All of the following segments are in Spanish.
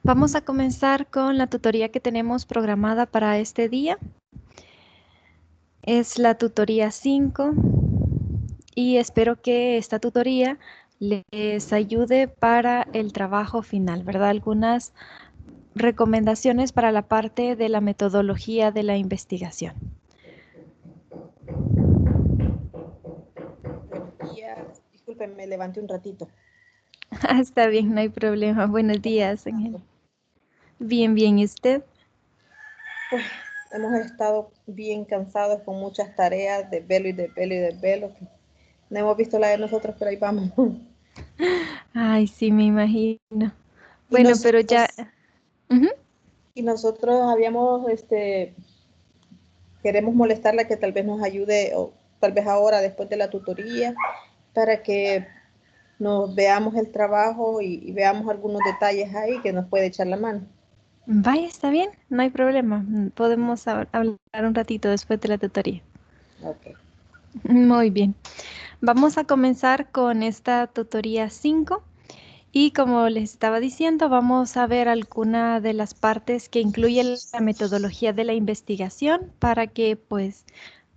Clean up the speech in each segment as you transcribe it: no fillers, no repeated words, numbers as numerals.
Vamos a comenzar con la tutoría que tenemos programada para este día. Es la tutoría 5 y espero que esta tutoría les ayude para el trabajo final, ¿verdad? Algunas recomendaciones para la parte de la metodología de la investigación. Buenos días. Disculpen, me levanté un ratito. Está bien, no hay problema. Buenos ¿Cómo han días, Ángel. estado? Bien, bien. ¿Y usted? Pues hemos estado bien cansados con muchas tareas de velo y de velo y de velo. No hemos visto la de nosotros, pero ahí vamos. Ay, sí, me imagino. Y Bueno, pero ya... nosotros, Ujú. y nosotros habíamos, queremos molestarla que tal vez nos ayude, o tal vez ahora, después de la tutoría, para que nos veamos el trabajo y veamos algunos detalles ahí que nos puede echar la mano. Vaya, está bien, no hay problema. Podemos hablar un ratito después de la tutoría. Ok. Muy bien. Vamos a comenzar con esta tutoría 5 y como les estaba diciendo, vamos a ver alguna de las partes que incluye la metodología de la investigación para que pues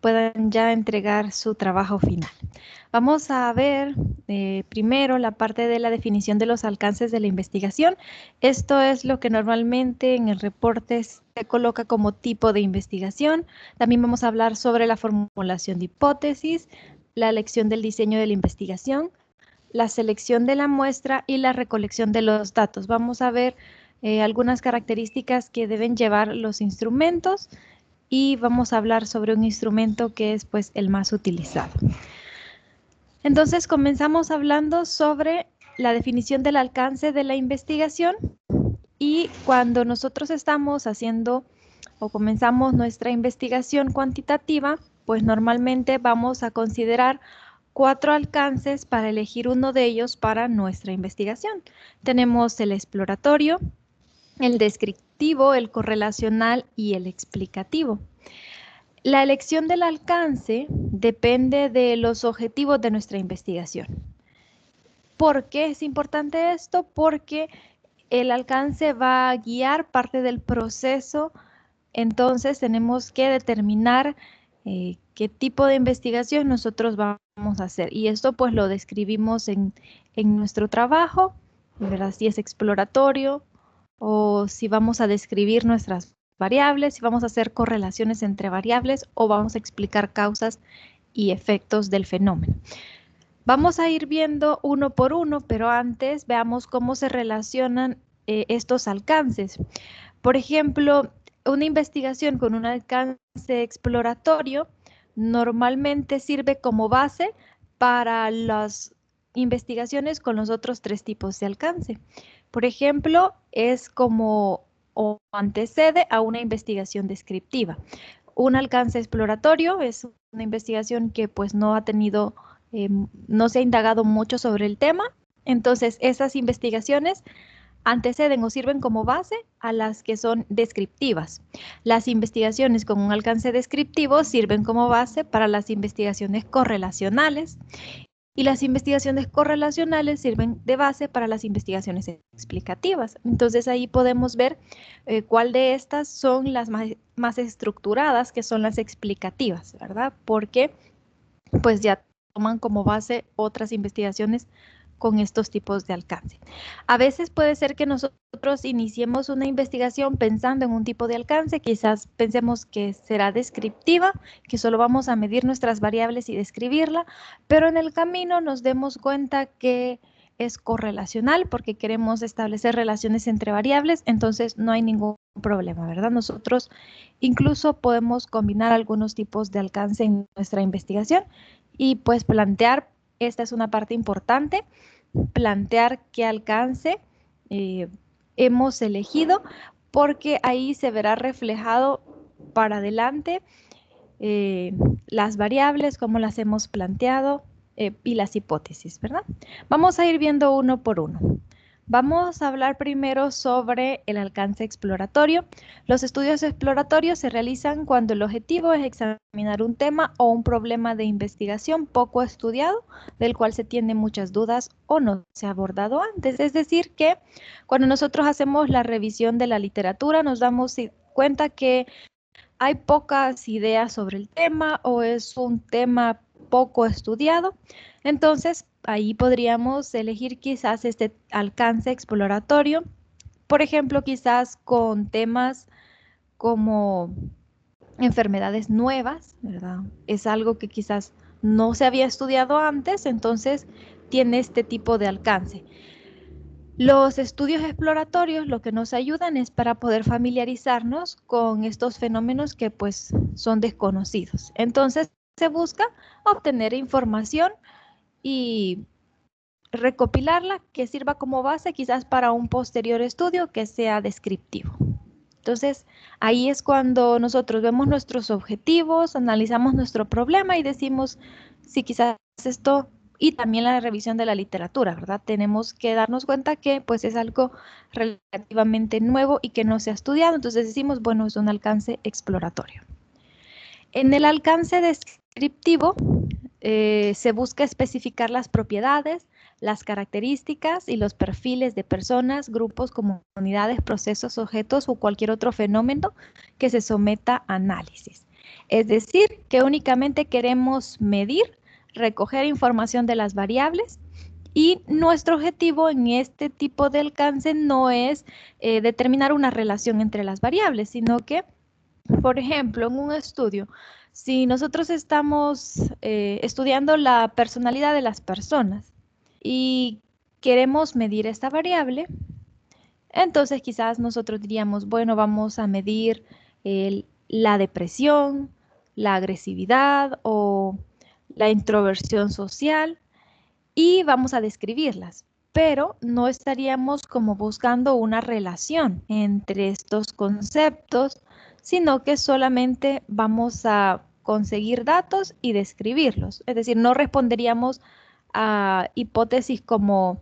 puedan ya entregar su trabajo final. Vamos a ver primero la parte de la definición de los alcances de la investigación. Esto es lo que normalmente en el reporte se coloca como tipo de investigación. También vamos a hablar sobre la formulación de hipótesis, la elección del diseño de la investigación, la selección de la muestra y la recolección de los datos. Vamos a ver algunas características que deben llevar los instrumentos y vamos a hablar sobre un instrumento que es pues el más utilizado. Entonces comenzamos hablando sobre la definición del alcance de la investigación y cuando nosotros estamos haciendo o comenzamos nuestra investigación cuantitativa, pues normalmente vamos a considerar 4 alcances para elegir uno de ellos para nuestra investigación. Tenemos el exploratorio, el descriptivo, el correlacional y el explicativo. La elección del alcance depende de los objetivos de nuestra investigación. ¿Por qué es importante esto? Porque el alcance va a guiar parte del proceso, entonces tenemos que determinar qué tipo de investigación nosotros vamos a hacer. Y esto pues lo describimos en nuestro trabajo, ¿verdad? Si es exploratorio o si vamos a describir nuestras variables, si vamos a hacer correlaciones entre variables o vamos a explicar causas y efectos del fenómeno. Vamos a ir viendo uno por uno, pero antes veamos cómo se relacionan estos alcances. Por ejemplo, una investigación con un alcance exploratorio normalmente sirve como base para las investigaciones con los otros 3 tipos de alcance. Por ejemplo, es como o antecede a una investigación descriptiva. Un alcance exploratorio es una investigación que pues no ha tenido, no se ha indagado mucho sobre el tema. Entonces, esas investigaciones anteceden o sirven como base a las que son descriptivas. Las investigaciones con un alcance descriptivo sirven como base para las investigaciones correlacionales y las investigaciones correlacionales sirven de base para las investigaciones explicativas. Entonces ahí podemos ver cuál de estas son las más estructuradas, que son las explicativas, ¿verdad? Porque pues ya toman como base otras investigaciones con estos tipos de alcance. A veces puede ser que nosotros iniciemos una investigación pensando en un tipo de alcance, quizás pensemos que será descriptiva, que solo vamos a medir nuestras variables y describirla, pero en el camino nos demos cuenta que es correlacional porque queremos establecer relaciones entre variables, entonces no hay ningún problema, ¿verdad? Nosotros incluso podemos combinar algunos tipos de alcance en nuestra investigación y pues plantear, esta es una parte importante, plantear qué alcance hemos elegido, porque ahí se verá reflejado para adelante las variables, cómo las hemos planteado y las hipótesis, ¿verdad? Vamos a ir viendo uno por uno. Vamos a hablar primero sobre el alcance exploratorio. Los estudios exploratorios se realizan cuando el objetivo es examinar un tema o un problema de investigación poco estudiado, del cual se tienen muchas dudas o no se ha abordado antes. Es decir, que cuando nosotros hacemos la revisión de la literatura, nos damos cuenta que hay pocas ideas sobre el tema o es un tema poco estudiado. Entonces, ahí podríamos elegir quizás este alcance exploratorio, por ejemplo, quizás con temas como enfermedades nuevas, ¿verdad? Es algo que quizás no se había estudiado antes, entonces tiene este tipo de alcance. Los estudios exploratorios lo que nos ayudan es para poder familiarizarnos con estos fenómenos que pues son desconocidos. Entonces se busca obtener información y recopilarla que sirva como base quizás para un posterior estudio que sea descriptivo. Entonces, ahí es cuando nosotros vemos nuestros objetivos, analizamos nuestro problema y decimos si quizás esto, y también la revisión de la literatura, ¿verdad? Tenemos que darnos cuenta que pues es algo relativamente nuevo y que no se ha estudiado, entonces decimos, bueno, es un alcance exploratorio. En el alcance descriptivo se busca especificar las propiedades, las características y los perfiles de personas, grupos, comunidades, procesos, objetos o cualquier otro fenómeno que se someta a análisis. Es decir, que únicamente queremos medir, recoger información de las variables y nuestro objetivo en este tipo de alcance no es determinar una relación entre las variables, sino que, por ejemplo, en un estudio, si nosotros estamos estudiando la personalidad de las personas y queremos medir esta variable, entonces quizás nosotros diríamos, bueno, vamos a medir la depresión, la agresividad o la introversión social y vamos a describirlas, pero no estaríamos como buscando una relación entre estos conceptos, sino que solamente vamos a conseguir datos y describirlos. Es decir, no responderíamos a hipótesis como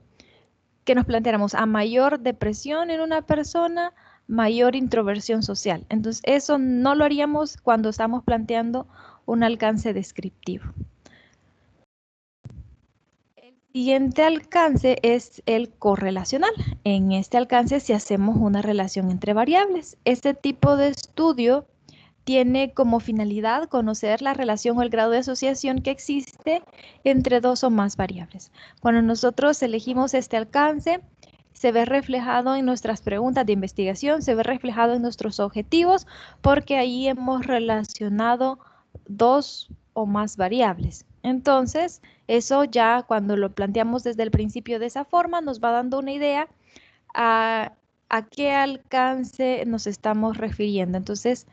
que nos planteáramos a mayor depresión en una persona, mayor introversión social. Entonces, eso no lo haríamos cuando estamos planteando un alcance descriptivo. Siguiente alcance es el correlacional. En este alcance si hacemos una relación entre variables. Este tipo de estudio tiene como finalidad conocer la relación o el grado de asociación que existe entre dos o más variables. Cuando nosotros elegimos este alcance, se ve reflejado en nuestras preguntas de investigación, se ve reflejado en nuestros objetivos, porque ahí hemos relacionado dos o más variables. Entonces, eso ya cuando lo planteamos desde el principio de esa forma, nos va dando una idea a qué alcance nos estamos refiriendo. Entonces,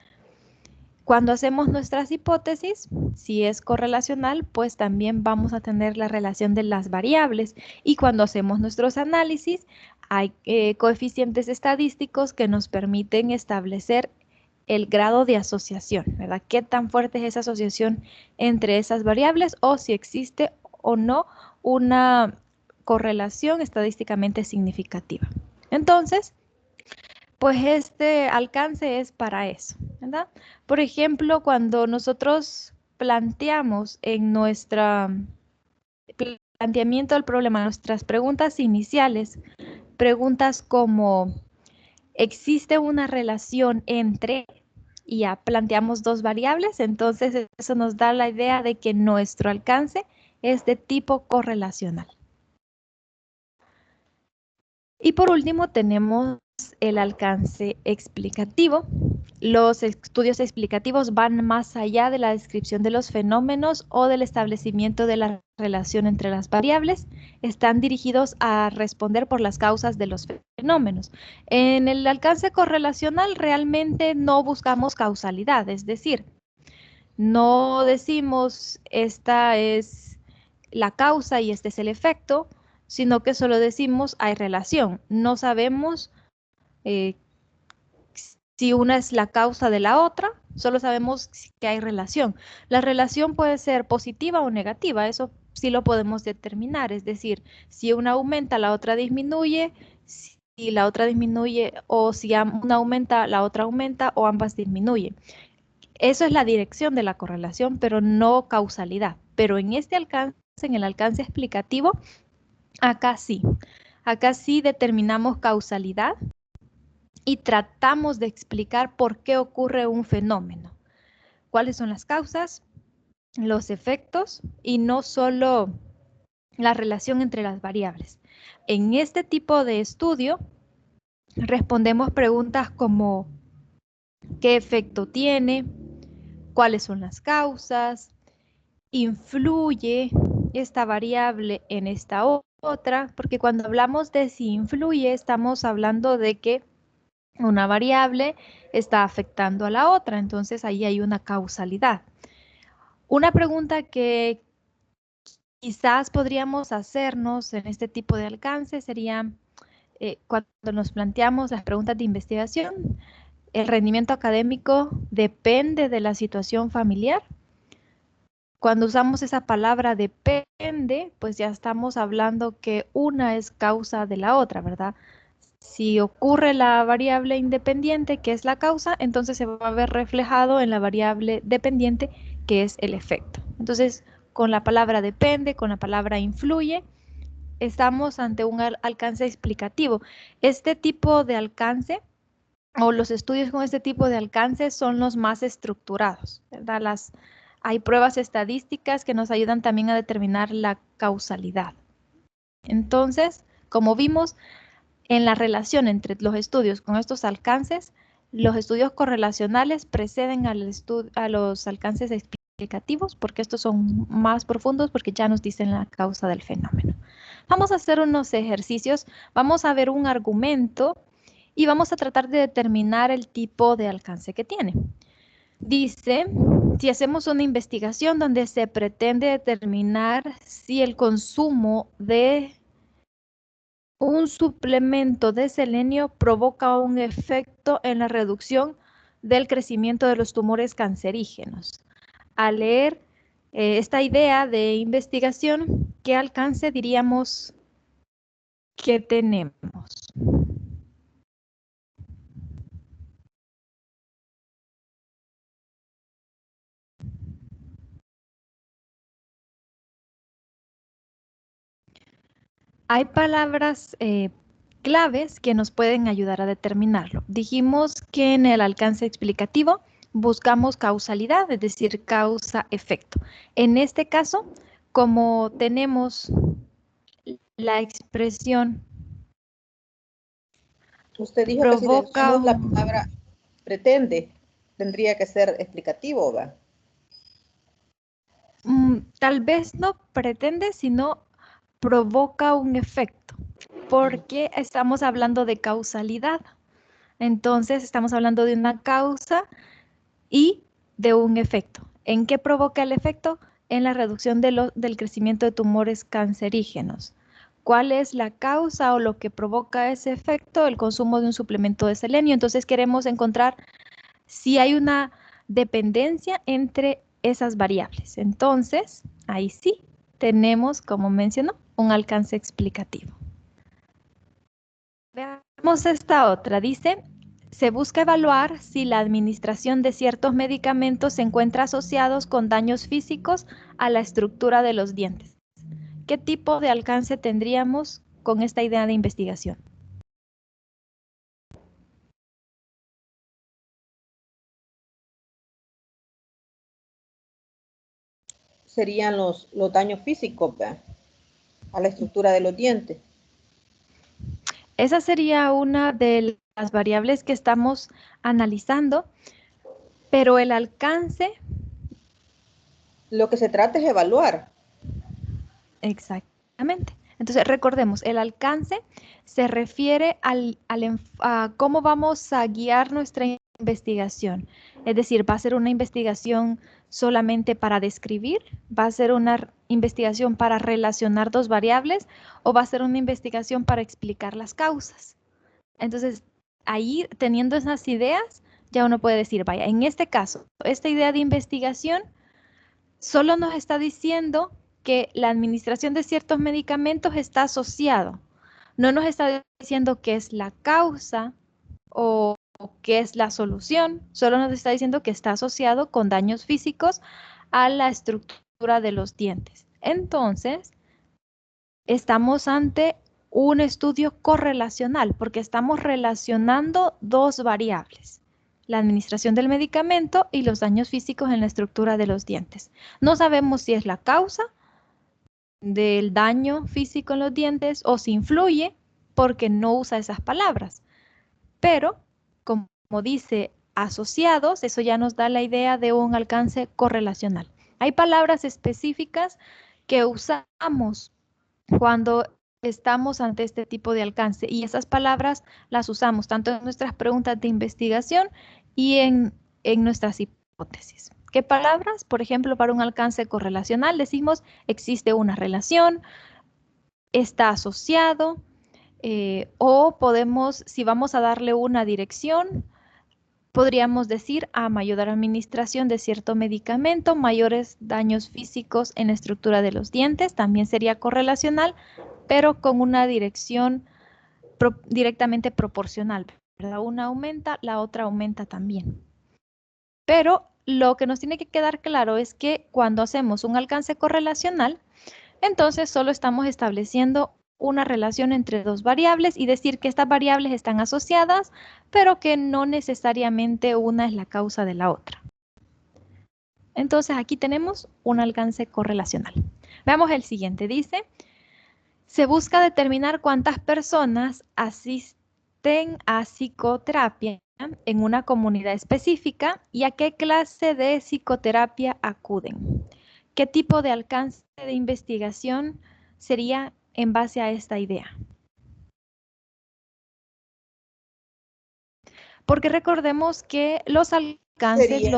cuando hacemos nuestras hipótesis, si es correlacional, pues también vamos a tener la relación de las variables. Y cuando hacemos nuestros análisis, hay coeficientes estadísticos que nos permiten establecer el grado de asociación, ¿verdad? ¿Qué tan fuerte es esa asociación entre esas variables o si existe o no una correlación estadísticamente significativa? Entonces, pues este alcance es para eso, ¿verdad? Por ejemplo, cuando nosotros planteamos en nuestro planteamiento del problema, nuestras preguntas iniciales, preguntas como, ¿existe una relación entre? Y ya planteamos dos variables, entonces eso nos da la idea de que nuestro alcance es de tipo correlacional. Y por último tenemos el alcance explicativo. Los estudios explicativos van más allá de la descripción de los fenómenos o del establecimiento de la relación entre las variables. Están dirigidos a responder por las causas de los fenómenos. En el alcance correlacional realmente no buscamos causalidad, es decir, no decimos esta es la causa y este es el efecto, sino que solo decimos hay relación. No sabemos si una es la causa de la otra, solo sabemos que hay relación. La relación puede ser positiva o negativa, eso sí lo podemos determinar, es decir, si una aumenta, la otra disminuye, si la otra disminuye o si una aumenta, la otra aumenta o ambas disminuyen. Eso es la dirección de la correlación, pero no causalidad. Pero en este alcance, en el alcance explicativo, acá sí. Acá sí determinamos causalidad y tratamos de explicar por qué ocurre un fenómeno. ¿Cuáles son las causas, los efectos y no solo la relación entre las variables? En este tipo de estudio respondemos preguntas como ¿qué efecto tiene? ¿Cuáles son las causas? ¿Influye esta variable en esta otra? Porque cuando hablamos de si influye, estamos hablando de que una variable está afectando a la otra, entonces ahí hay una causalidad. Una pregunta que quizás podríamos hacernos en este tipo de alcance sería cuando nos planteamos las preguntas de investigación, ¿el rendimiento académico depende de la situación familiar? Cuando usamos esa palabra depende, pues ya estamos hablando que una es causa de la otra, ¿verdad? Si ocurre la variable independiente, que es la causa, entonces se va a ver reflejado en la variable dependiente, que es el efecto. Entonces, con la palabra depende, con la palabra influye, estamos ante un alcance explicativo. Este tipo de alcance o los estudios con este tipo de alcance son los más estructurados, ¿verdad? Hay pruebas estadísticas que nos ayudan también a determinar la causalidad. Entonces, como vimos, en la relación entre los estudios con estos alcances, los estudios correlacionales preceden a los alcances explicativos porque estos son más profundos porque ya nos dicen la causa del fenómeno. Vamos a hacer unos ejercicios, vamos a ver un argumento y vamos a tratar de determinar el tipo de alcance que tiene. Dice, si hacemos una investigación donde se pretende determinar si el consumo de un suplemento de selenio provoca un efecto en la reducción del crecimiento de los tumores cancerígenos. Al leer esta idea de investigación, ¿qué alcance diríamos que tenemos? Hay palabras claves que nos pueden ayudar a determinarlo. Dijimos que en el alcance explicativo buscamos causalidad, es decir, causa-efecto. En este caso, como tenemos la expresión Usted dijo que si provoca, tenemos la palabra pretende, tendría que ser explicativo, ¿va? Tal vez no pretende, sino provoca un efecto, porque estamos hablando de causalidad. Entonces, estamos hablando de una causa y de un efecto. ¿En qué provoca el efecto? En la reducción del crecimiento de tumores cancerígenos. ¿Cuál es la causa o lo que provoca ese efecto? El consumo de un suplemento de selenio. Entonces queremos encontrar si hay una dependencia entre esas variables. Entonces, ahí sí tenemos, como mencionó, un alcance explicativo. Veamos esta otra. Dice, se busca evaluar si la administración de ciertos medicamentos se encuentra asociados con daños físicos a la estructura de los dientes. ¿Qué tipo de alcance tendríamos con esta idea de investigación? Serían los daños físicos, ¿va? A la estructura de los dientes. Esa sería una de las variables que estamos analizando, pero el alcance... Lo que se trata es evaluar. Exactamente. Entonces, recordemos, el alcance se refiere a cómo vamos a guiar nuestra investigación. Es decir, ¿va a ser una investigación solamente para describir? ¿Va a ser una investigación para relacionar dos variables? ¿O va a ser una investigación para explicar las causas? Entonces, ahí, teniendo esas ideas, ya uno puede decir, vaya, en este caso, esta idea de investigación solo nos está diciendo que la administración de ciertos medicamentos está asociado. No nos está diciendo qué es la causa o qué es la solución, solo nos está diciendo que está asociado con daños físicos a la estructura de los dientes. Entonces, estamos ante un estudio correlacional porque estamos relacionando dos variables, la administración del medicamento y los daños físicos en la estructura de los dientes. No sabemos si es la causa del daño físico en los dientes o si influye porque no usa esas palabras. Pero, como dice asociados, eso ya nos da la idea de un alcance correlacional. Hay palabras específicas que usamos cuando estamos ante este tipo de alcance y esas palabras las usamos tanto en nuestras preguntas de investigación y en nuestras hipótesis. ¿Qué palabras? Por ejemplo, para un alcance correlacional decimos existe una relación, está asociado, o podemos, si vamos a darle una dirección, podríamos decir a mayor administración de cierto medicamento, mayores daños físicos en la estructura de los dientes, también sería correlacional, pero con una dirección directamente proporcional, ¿verdad? Una aumenta, la otra aumenta también. Pero lo que nos tiene que quedar claro es que cuando hacemos un alcance correlacional, entonces solo estamos estableciendo una relación entre dos variables y decir que estas variables están asociadas, pero que no necesariamente una es la causa de la otra. Entonces aquí tenemos un alcance correlacional. Veamos el siguiente, dice, se busca determinar cuántas personas asisten a psicoterapia en una comunidad específica y a qué clase de psicoterapia acuden. ¿Qué tipo de alcance de investigación sería en base a esta idea? Porque recordemos que los alcances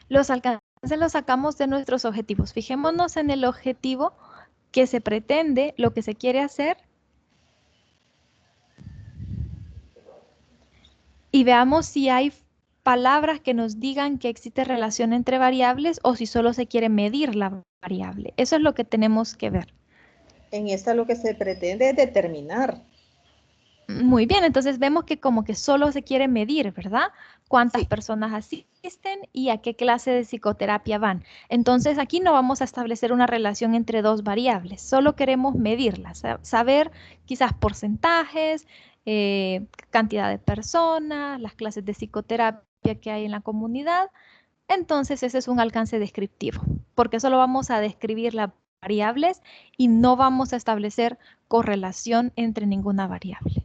los sacamos de nuestros objetivos. Fijémonos en el objetivo que se pretende, lo que se quiere hacer. Y veamos si hay palabras que nos digan que existe relación entre variables o si solo se quiere medir la variable. Eso es lo que tenemos que ver. En esta lo que se pretende es determinar. Muy bien, entonces vemos que como que solo se quiere medir, ¿verdad? Cuántas personas asisten y a qué clase de psicoterapia van. Entonces aquí no vamos a establecer una relación entre dos variables, solo queremos medirlas, saber quizás porcentajes, cantidad de personas, las clases de psicoterapia que hay en la comunidad. Entonces ese es un alcance descriptivo, porque solo vamos a describir las variables y no vamos a establecer correlación entre ninguna variable.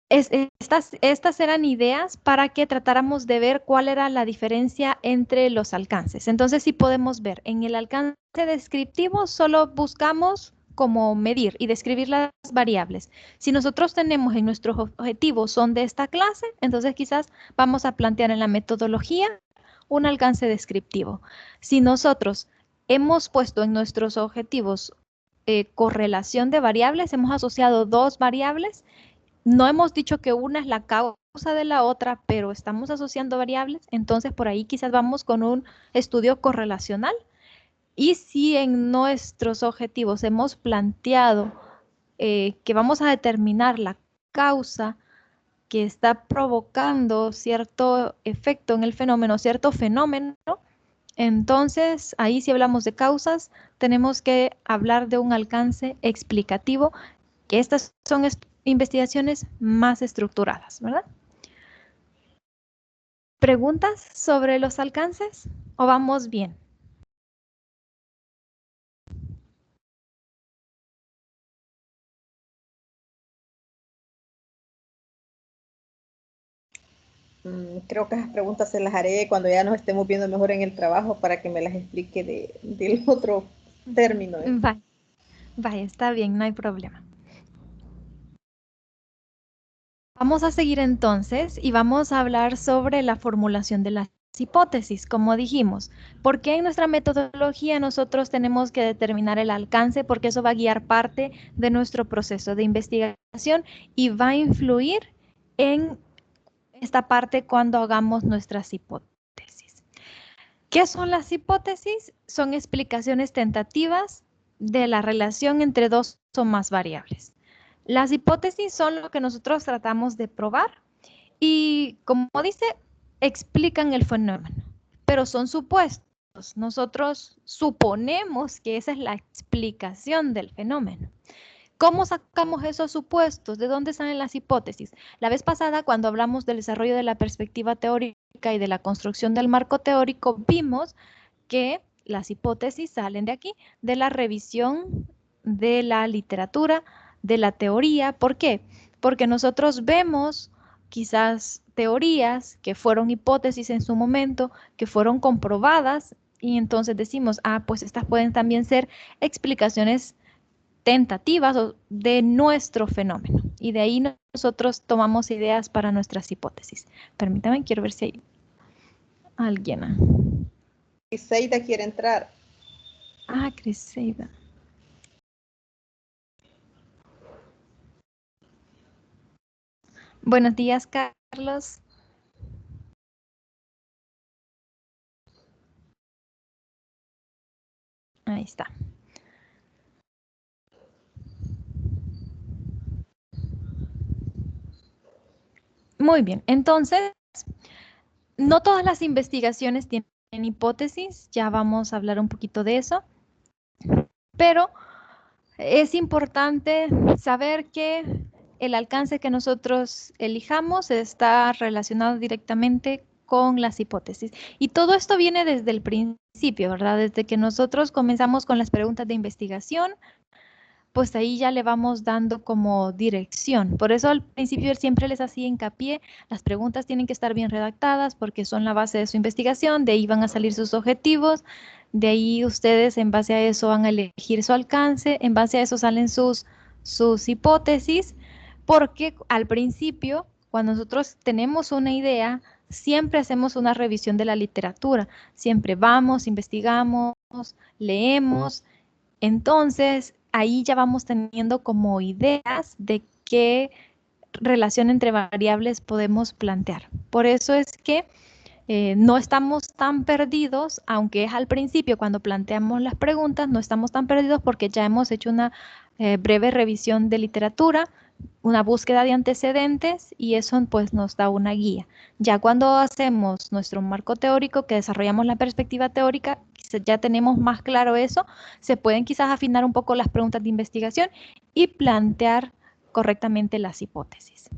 Estas eran ideas para que tratáramos de ver cuál era la diferencia entre los alcances. Entonces, sí podemos ver, en el alcance descriptivo solo buscamos como medir y describir las variables. Si nosotros tenemos en nuestros objetivos son de esta clase, entonces quizás vamos a plantear en la metodología un alcance descriptivo. Si nosotros hemos puesto en nuestros objetivos correlación de variables, hemos asociado dos variables. No hemos dicho que una es la causa de la otra, pero estamos asociando variables, entonces por ahí quizás vamos con un estudio correlacional. Y si en nuestros objetivos hemos planteado que vamos a determinar la causa que está provocando cierto efecto en el fenómeno, cierto fenómeno, entonces ahí si hablamos de causas, tenemos que hablar de un alcance explicativo, que estas son investigaciones más estructuradas, ¿verdad? ¿Preguntas sobre los alcances o vamos bien? Creo que esas preguntas se las haré cuando ya nos estemos viendo mejor en el trabajo para que me las explique del otro término. Vaya, está bien, no hay problema. Vamos a seguir entonces y vamos a hablar sobre la formulación de las hipótesis, como dijimos. ¿Por qué en nuestra metodología nosotros tenemos que determinar el alcance? Porque eso va a guiar parte de nuestro proceso de investigación y va a influir en esta parte cuando hagamos nuestras hipótesis. ¿Qué son las hipótesis? Son explicaciones tentativas de la relación entre dos o más variables. Las hipótesis son lo que nosotros tratamos de probar y, como dice, explican el fenómeno, pero son supuestos. Nosotros suponemos que esa es la explicación del fenómeno. ¿Cómo sacamos esos supuestos? ¿De dónde salen las hipótesis? La vez pasada, cuando hablamos del desarrollo de la perspectiva teórica y de la construcción del marco teórico, vimos que las hipótesis salen de aquí, de la revisión de la literatura, de la teoría. ¿Por qué? Porque nosotros vemos quizás teorías que fueron hipótesis en su momento, que fueron comprobadas, y entonces decimos, pues estas pueden también ser explicaciones tentativas de nuestro fenómeno. Y de ahí nosotros tomamos ideas para nuestras hipótesis. Permítame, quiero ver si hay alguien. Criseida quiere entrar. Criseida. Buenos días, Carlos. Ahí está. Muy bien, entonces, no todas las investigaciones tienen hipótesis, ya vamos a hablar un poquito de eso, pero es importante saber que el alcance que nosotros elijamos está relacionado directamente con las hipótesis. Y todo esto viene desde el principio, ¿verdad? Desde que nosotros comenzamos con las preguntas de investigación, pues ahí ya le vamos dando como dirección. Por eso al principio siempre les hacía hincapié, las preguntas tienen que estar bien redactadas porque son la base de su investigación, de ahí van a salir sus objetivos, de ahí ustedes en base a eso van a elegir su alcance, en base a eso salen sus hipótesis, porque al principio, cuando nosotros tenemos una idea, siempre hacemos una revisión de la literatura, siempre vamos, investigamos, leemos. Entonces, ahí ya vamos teniendo como ideas de qué relación entre variables podemos plantear. Por eso es que no estamos tan perdidos, aunque es al principio cuando planteamos las preguntas, no estamos tan perdidos porque ya hemos hecho una breve revisión de literatura, una búsqueda de antecedentes y eso pues nos da una guía. Ya cuando hacemos nuestro marco teórico, que desarrollamos la perspectiva teórica, ya tenemos más claro eso, se pueden quizás afinar un poco las preguntas de investigación y plantear correctamente las hipótesis.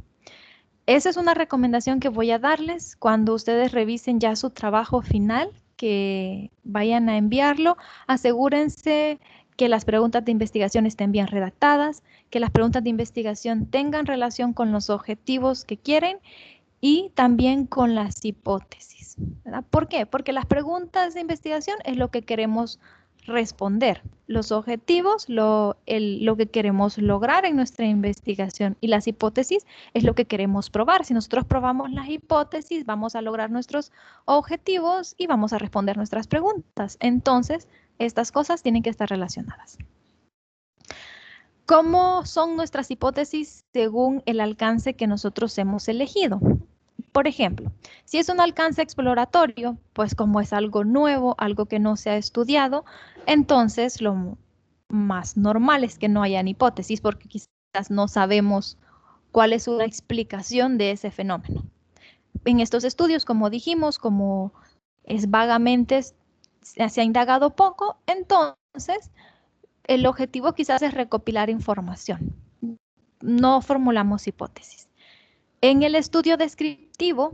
Esa es una recomendación que voy a darles cuando ustedes revisen ya su trabajo final, que vayan a enviarlo. Asegúrense que las preguntas de investigación estén bien redactadas, que las preguntas de investigación tengan relación con los objetivos que quieren y también con las hipótesis, ¿verdad? ¿Por qué? Porque las preguntas de investigación es lo que queremos responder, los objetivos, lo que queremos lograr en nuestra investigación y las hipótesis es lo que queremos probar. Si nosotros probamos las hipótesis, vamos a lograr nuestros objetivos y vamos a responder nuestras preguntas. Entonces, estas cosas tienen que estar relacionadas. ¿Cómo son nuestras hipótesis según el alcance que nosotros hemos elegido? Por ejemplo, si es un alcance exploratorio, pues como es algo nuevo, algo que no se ha estudiado, entonces lo más normal es que no hayan hipótesis porque quizás no sabemos cuál es una explicación de ese fenómeno. En estos estudios, como dijimos, como es vagamente, se ha indagado poco, entonces el objetivo quizás es recopilar información. No formulamos hipótesis. En el estudio descriptivo,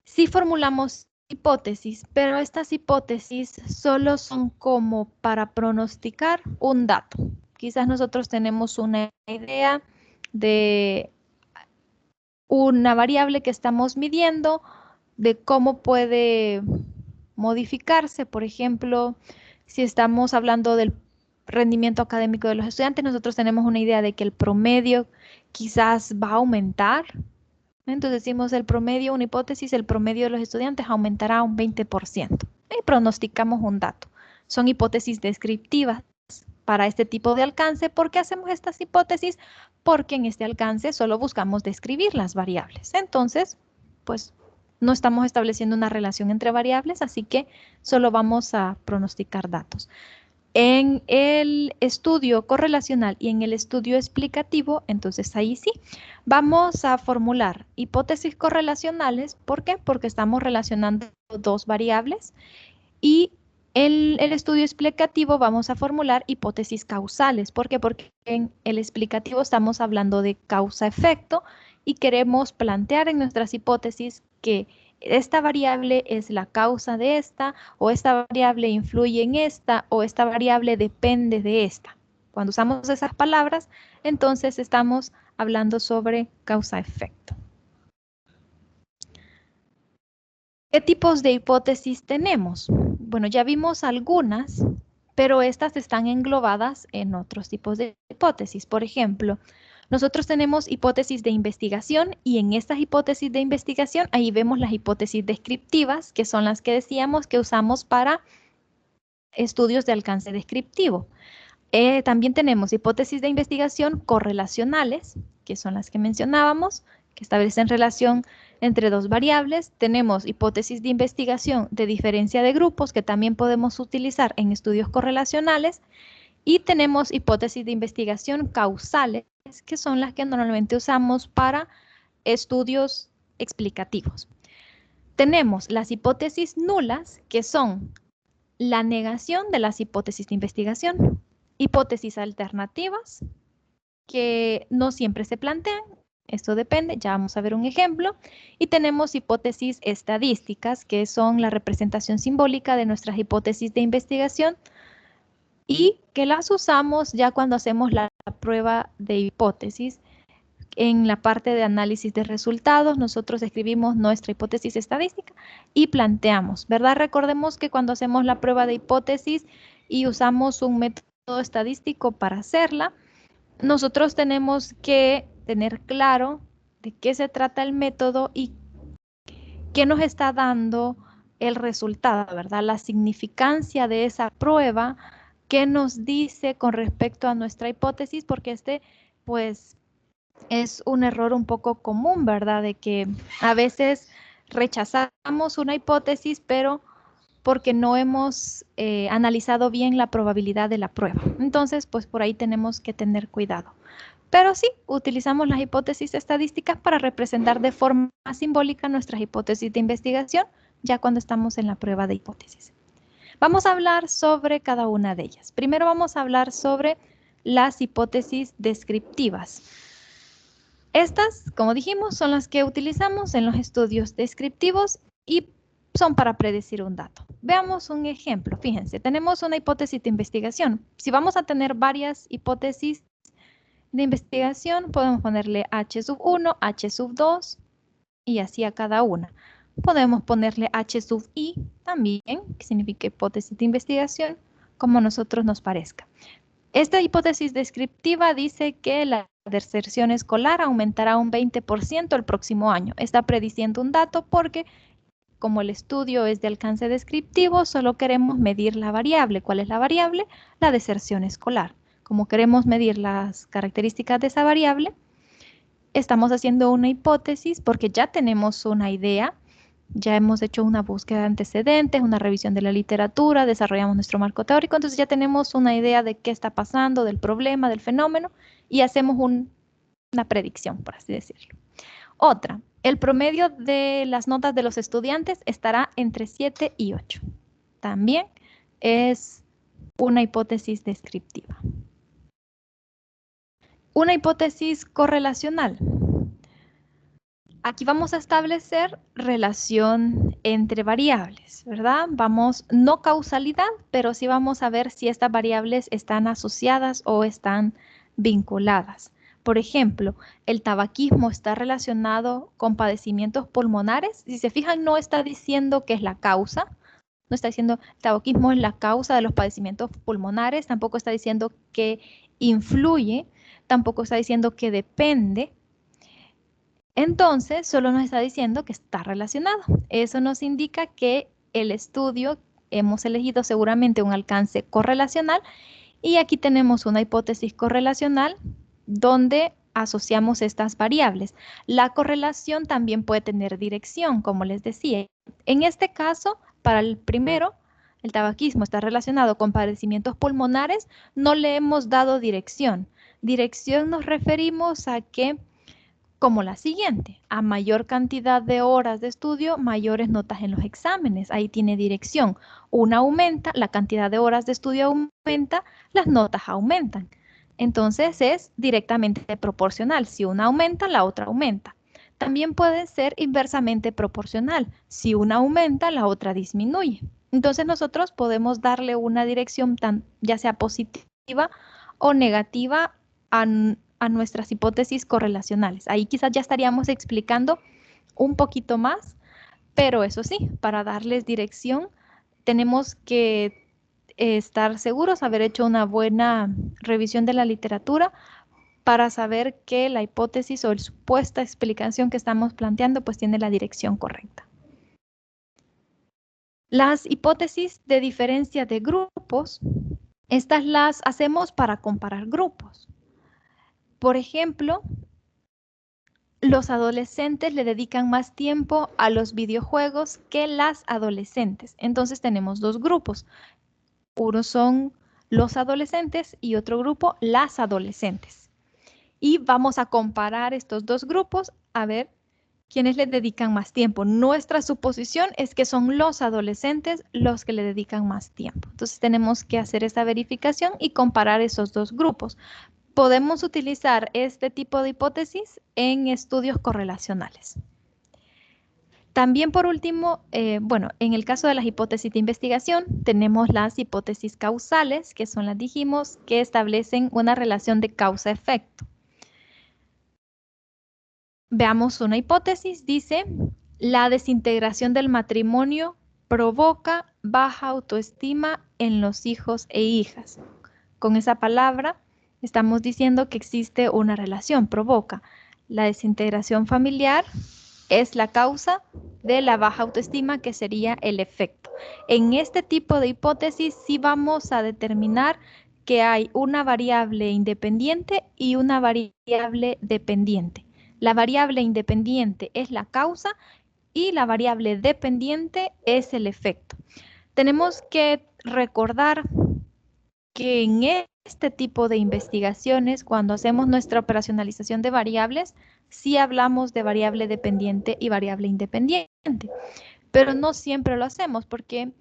sí formulamos hipótesis, pero estas hipótesis solo son como para pronosticar un dato. Quizás nosotros tenemos una idea de una variable que estamos midiendo, de cómo puede modificarse. Por ejemplo, si estamos hablando del rendimiento académico de los estudiantes, nosotros tenemos una idea de que el promedio quizás va a aumentar. Entonces decimos el promedio, una hipótesis, el promedio de los estudiantes aumentará un 20%. Y pronosticamos un dato. Son hipótesis descriptivas para este tipo de alcance. ¿Por qué hacemos estas hipótesis? Porque en este alcance solo buscamos describir las variables. Entonces, pues no estamos estableciendo una relación entre variables, así que solo vamos a pronosticar datos. En el estudio correlacional y en el estudio explicativo, entonces ahí sí, vamos a formular hipótesis correlacionales. ¿Por qué? Porque estamos relacionando dos variables. Y en el estudio explicativo vamos a formular hipótesis causales. ¿Por qué? Porque en el explicativo estamos hablando de causa-efecto y queremos plantear en nuestras hipótesis que esta variable es la causa de esta, o esta variable influye en esta, o esta variable depende de esta. Cuando usamos esas palabras, entonces estamos hablando sobre causa-efecto. ¿Qué tipos de hipótesis tenemos? Bueno, ya vimos algunas, pero estas están englobadas en otros tipos de hipótesis. Por ejemplo, nosotros tenemos hipótesis de investigación y en estas hipótesis de investigación ahí vemos las hipótesis descriptivas, que son las que decíamos que usamos para estudios de alcance descriptivo. También tenemos hipótesis de investigación correlacionales, que son las que mencionábamos, que establecen relación entre dos variables. Tenemos hipótesis de investigación de diferencia de grupos, que también podemos utilizar en estudios correlacionales. Y tenemos hipótesis de investigación causales, que son las que normalmente usamos para estudios explicativos. Tenemos las hipótesis nulas, que son la negación de las hipótesis de investigación. Hipótesis alternativas, que no siempre se plantean. Esto depende, ya vamos a ver un ejemplo. Y tenemos hipótesis estadísticas, que son la representación simbólica de nuestras hipótesis de investigación y que las usamos ya cuando hacemos la prueba de hipótesis. En la parte de análisis de resultados, nosotros escribimos nuestra hipótesis estadística y planteamos, ¿verdad? Recordemos que cuando hacemos la prueba de hipótesis y usamos un método estadístico para hacerla, nosotros tenemos que tener claro de qué se trata el método y qué nos está dando el resultado, ¿verdad? La significancia de esa prueba, qué nos dice con respecto a nuestra hipótesis, porque pues, es un error un poco común, ¿verdad? De que a veces rechazamos una hipótesis, pero porque no hemos analizado bien la probabilidad de la prueba. Entonces, pues por ahí tenemos que tener cuidado. Pero sí, utilizamos las hipótesis estadísticas para representar de forma simbólica nuestras hipótesis de investigación, ya cuando estamos en la prueba de hipótesis. Vamos a hablar sobre cada una de ellas. Primero vamos a hablar sobre las hipótesis descriptivas. Estas, como dijimos, son las que utilizamos en los estudios descriptivos y son para predecir un dato. Veamos un ejemplo. Fíjense, tenemos una hipótesis de investigación. Si vamos a tener varias hipótesis de investigación, podemos ponerle H sub 1, H sub 2 y así a cada una. Podemos ponerle H sub I también, que significa hipótesis de investigación, como a nosotros nos parezca. Esta hipótesis descriptiva dice que la deserción escolar aumentará un 20% el próximo año. Está prediciendo un dato porque, como el estudio es de alcance descriptivo, solo queremos medir la variable. ¿Cuál es la variable? La deserción escolar. Como queremos medir las características de esa variable, estamos haciendo una hipótesis porque ya tenemos una idea, ya hemos hecho una búsqueda de antecedentes, una revisión de la literatura, desarrollamos nuestro marco teórico, entonces ya tenemos una idea de qué está pasando, del problema, del fenómeno, y hacemos una predicción, por así decirlo. Otra, el promedio de las notas de los estudiantes estará entre 7 y 8. También es una hipótesis descriptiva. Una hipótesis correlacional. Aquí vamos a establecer relación entre variables, ¿verdad? No causalidad, pero sí vamos a ver si estas variables están asociadas o están vinculadas. Por ejemplo, el tabaquismo está relacionado con padecimientos pulmonares. Si se fijan, no está diciendo que es la causa. No está diciendo el tabaquismo es la causa de los padecimientos pulmonares. Tampoco está diciendo que influye. Tampoco está diciendo que depende. Entonces, solo nos está diciendo que está relacionado. Eso nos indica que el estudio hemos elegido seguramente un alcance correlacional y aquí tenemos una hipótesis correlacional donde asociamos estas variables. La correlación también puede tener dirección, como les decía. En este caso, para el primero, el tabaquismo está relacionado con padecimientos pulmonares, no le hemos dado dirección. Dirección nos referimos a que, como la siguiente, a mayor cantidad de horas de estudio, mayores notas en los exámenes. Ahí tiene dirección. Una aumenta, la cantidad de horas de estudio aumenta, las notas aumentan. Entonces es directamente proporcional. Si una aumenta, la otra aumenta. También puede ser inversamente proporcional. Si una aumenta, la otra disminuye. Entonces nosotros podemos darle una dirección ya sea positiva o negativa a nuestras hipótesis correlacionales. Ahí quizás ya estaríamos explicando un poquito más, pero eso sí, para darles dirección tenemos que estar seguros, haber hecho una buena revisión de la literatura para saber que la hipótesis o la supuesta explicación que estamos planteando pues tiene la dirección correcta. Las hipótesis de diferencia de grupos, estas las hacemos para comparar grupos. Por ejemplo, los adolescentes le dedican más tiempo a los videojuegos que las adolescentes. Entonces tenemos dos grupos. Uno son los adolescentes y otro grupo las adolescentes. Y vamos a comparar estos dos grupos a ver quiénes le dedican más tiempo. Nuestra suposición es que son los adolescentes los que le dedican más tiempo. Entonces tenemos que hacer esa verificación y comparar esos dos grupos. Podemos utilizar este tipo de hipótesis en estudios correlacionales. También por último, en el caso de las hipótesis de investigación, tenemos las hipótesis causales, que son las dijimos, que establecen una relación de causa-efecto. Veamos una hipótesis, dice, la desintegración del matrimonio provoca baja autoestima en los hijos e hijas. Con esa palabra estamos diciendo que existe una relación, provoca. La desintegración familiar es la causa de la baja autoestima, que sería el efecto. En este tipo de hipótesis sí vamos a determinar que hay una variable independiente y una variable dependiente. La variable independiente es la causa y la variable dependiente es el efecto. Tenemos que recordar que en este tipo de investigaciones, cuando hacemos nuestra operacionalización de variables, sí hablamos de variable dependiente y variable independiente, pero no siempre lo hacemos porque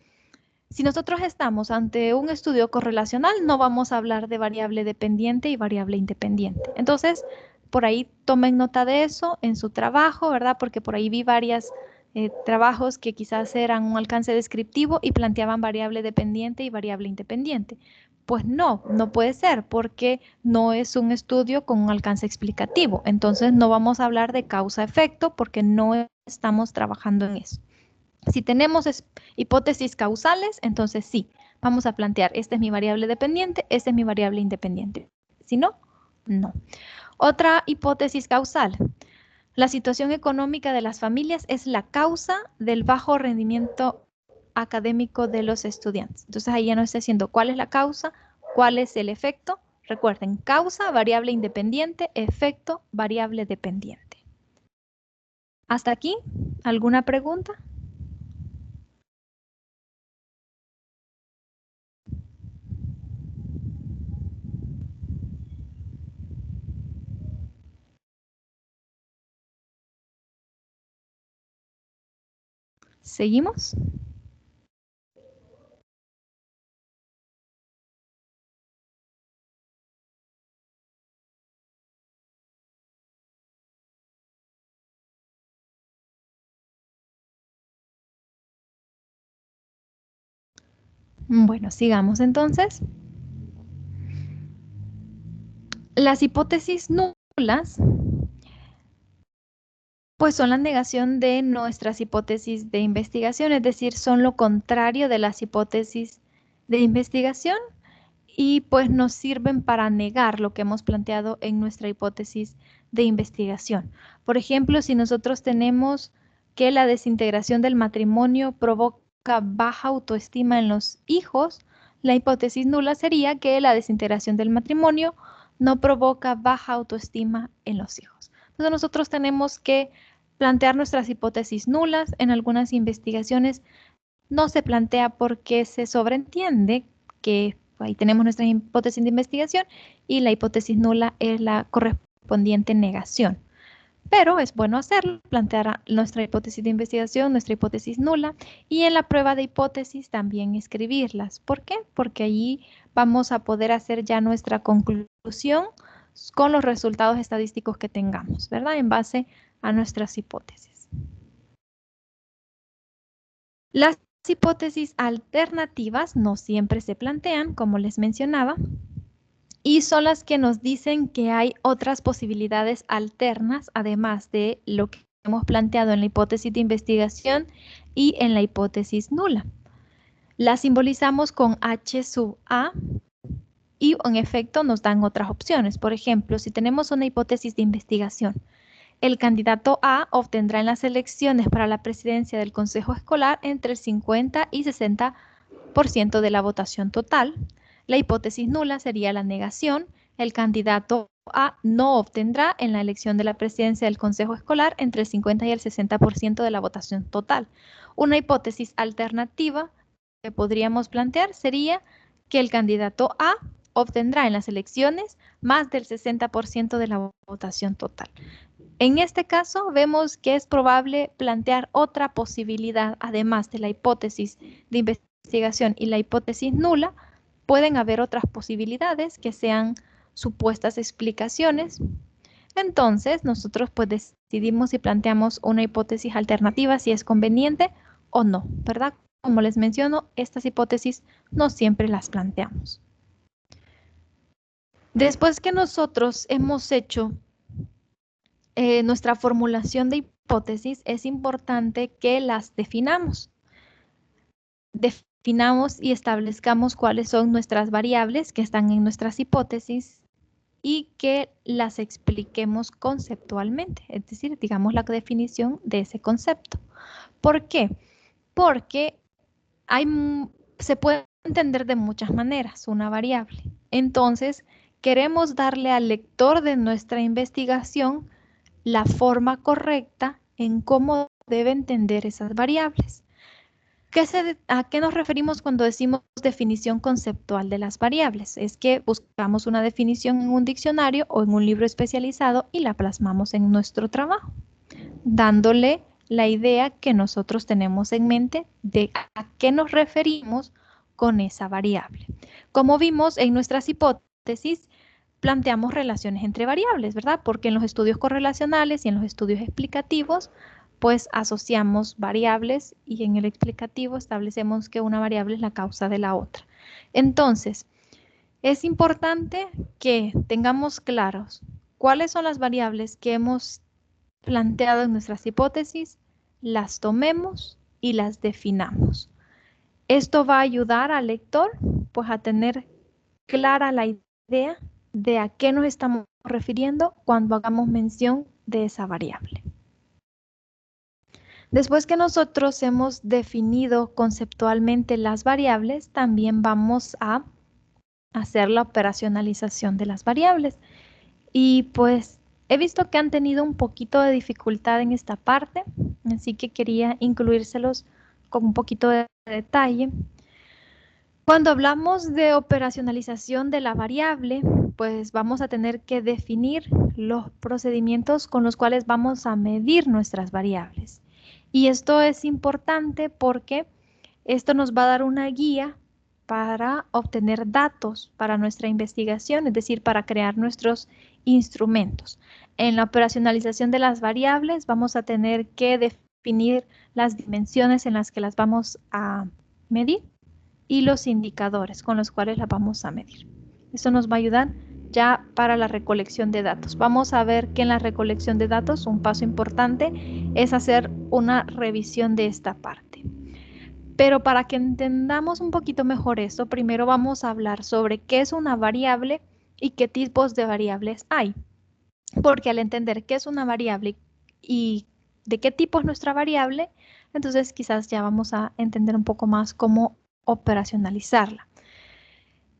si nosotros estamos ante un estudio correlacional, no vamos a hablar de variable dependiente y variable independiente. Entonces, por ahí tomen nota de eso en su trabajo, ¿verdad? Porque por ahí vi varios trabajos que quizás eran un alcance descriptivo y planteaban variable dependiente y variable independiente. Pues no, no puede ser porque no es un estudio con un alcance explicativo. Entonces no vamos a hablar de causa-efecto porque no estamos trabajando en eso. Si tenemos hipótesis causales, entonces sí, vamos a plantear, esta es mi variable dependiente, esta es mi variable independiente. Si no, no. Otra hipótesis causal. La situación económica de las familias es la causa del bajo rendimiento académico de los estudiantes. Entonces ahí ya nos está diciendo cuál es la causa, cuál es el efecto. Recuerden, causa, variable independiente, efecto, variable dependiente. ¿Hasta aquí? ¿Alguna pregunta? ¿Seguimos? Bueno, sigamos entonces. Las hipótesis nulas, pues son la negación de nuestras hipótesis de investigación, es decir, son lo contrario de las hipótesis de investigación y pues nos sirven para negar lo que hemos planteado en nuestra hipótesis de investigación. Por ejemplo, si nosotros tenemos que la desintegración del matrimonio provoca baja autoestima en los hijos, la hipótesis nula sería que la desintegración del matrimonio no provoca baja autoestima en los hijos. Entonces nosotros tenemos que plantear nuestras hipótesis nulas. En algunas investigaciones no se plantea porque se sobreentiende que ahí tenemos nuestra hipótesis de investigación y la hipótesis nula es la correspondiente negación. Pero es bueno hacerlo, plantear nuestra hipótesis de investigación, nuestra hipótesis nula, y en la prueba de hipótesis también escribirlas. ¿Por qué? Porque allí vamos a poder hacer ya nuestra conclusión con los resultados estadísticos que tengamos, ¿verdad? En base a nuestras hipótesis. Las hipótesis alternativas no siempre se plantean, como les mencionaba, y son las que nos dicen que hay otras posibilidades alternas, además de lo que hemos planteado en la hipótesis de investigación y en la hipótesis nula. Las simbolizamos con H sub A y en efecto nos dan otras opciones. Por ejemplo, si tenemos una hipótesis de investigación, el candidato A obtendrá en las elecciones para la presidencia del Consejo Escolar entre el 50 y 60% de la votación total. La hipótesis nula sería la negación. El candidato A no obtendrá en la elección de la presidencia del Consejo Escolar entre el 50 y el 60% de la votación total. Una hipótesis alternativa que podríamos plantear sería que el candidato A obtendrá en las elecciones más del 60% de la votación total. En este caso, vemos que es probable plantear otra posibilidad, además de la hipótesis de investigación y la hipótesis nula. Pueden haber otras posibilidades que sean supuestas explicaciones. Entonces, nosotros pues decidimos si planteamos una hipótesis alternativa, si es conveniente o no, ¿verdad? Como les menciono, estas hipótesis no siempre las planteamos. Después que nosotros hemos hecho nuestra formulación de hipótesis, es importante que las definamos. Definamos y establezcamos cuáles son nuestras variables que están en nuestras hipótesis y que las expliquemos conceptualmente, es decir, digamos la definición de ese concepto. ¿Por qué? Porque se puede entender de muchas maneras una variable. Entonces, queremos darle al lector de nuestra investigación la forma correcta en cómo debe entender esas variables. ¿A qué nos referimos cuando decimos definición conceptual de las variables? Es que buscamos una definición en un diccionario o en un libro especializado y la plasmamos en nuestro trabajo, dándole la idea que nosotros tenemos en mente de a qué nos referimos con esa variable. Como vimos en nuestras hipótesis, planteamos relaciones entre variables, ¿verdad? Porque en los estudios correlacionales y en los estudios explicativos, pues asociamos variables y en el explicativo establecemos que una variable es la causa de la otra. Entonces, es importante que tengamos claros cuáles son las variables que hemos planteado en nuestras hipótesis, las tomemos y las definamos. Esto va a ayudar al lector pues a tener clara la idea de a qué nos estamos refiriendo cuando hagamos mención de esa variable. Después que nosotros hemos definido conceptualmente las variables, también vamos a hacer la operacionalización de las variables. Y pues he visto que han tenido un poquito de dificultad en esta parte, así que quería incluírselos con un poquito de detalle. Cuando hablamos de operacionalización de la variable, pues vamos a tener que definir los procedimientos con los cuales vamos a medir nuestras variables. Y esto es importante porque esto nos va a dar una guía para obtener datos para nuestra investigación, es decir, para crear nuestros instrumentos. En la operacionalización de las variables vamos a tener que definir las dimensiones en las que las vamos a medir y los indicadores con los cuales las vamos a medir. Esto nos va a ayudar ya para la recolección de datos. Vamos a ver que en la recolección de datos un paso importante es hacer una revisión de esta parte. Pero para que entendamos un poquito mejor esto, primero vamos a hablar sobre qué es una variable y qué tipos de variables hay. porque al entender qué es una variable y de qué tipo es nuestra variable, entonces quizás ya vamos a entender un poco más cómo operacionalizarla.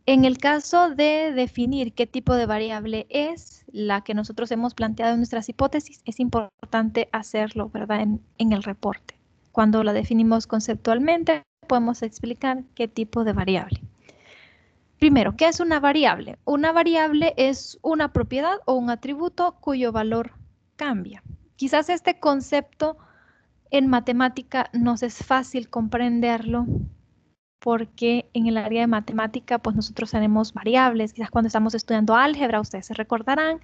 En el caso de definir qué tipo de variable es la que nosotros hemos planteado en nuestras hipótesis, es importante hacerlo, ¿verdad? En el reporte. Cuando la definimos conceptualmente, podemos explicar qué tipo de variable. Primero, ¿qué es una variable? Una variable es una propiedad o un atributo cuyo valor cambia. Quizás este concepto en matemática nos es fácil comprenderlo porque en el área de matemática, pues nosotros tenemos variables. Quizás cuando estamos estudiando álgebra, ustedes se recordarán,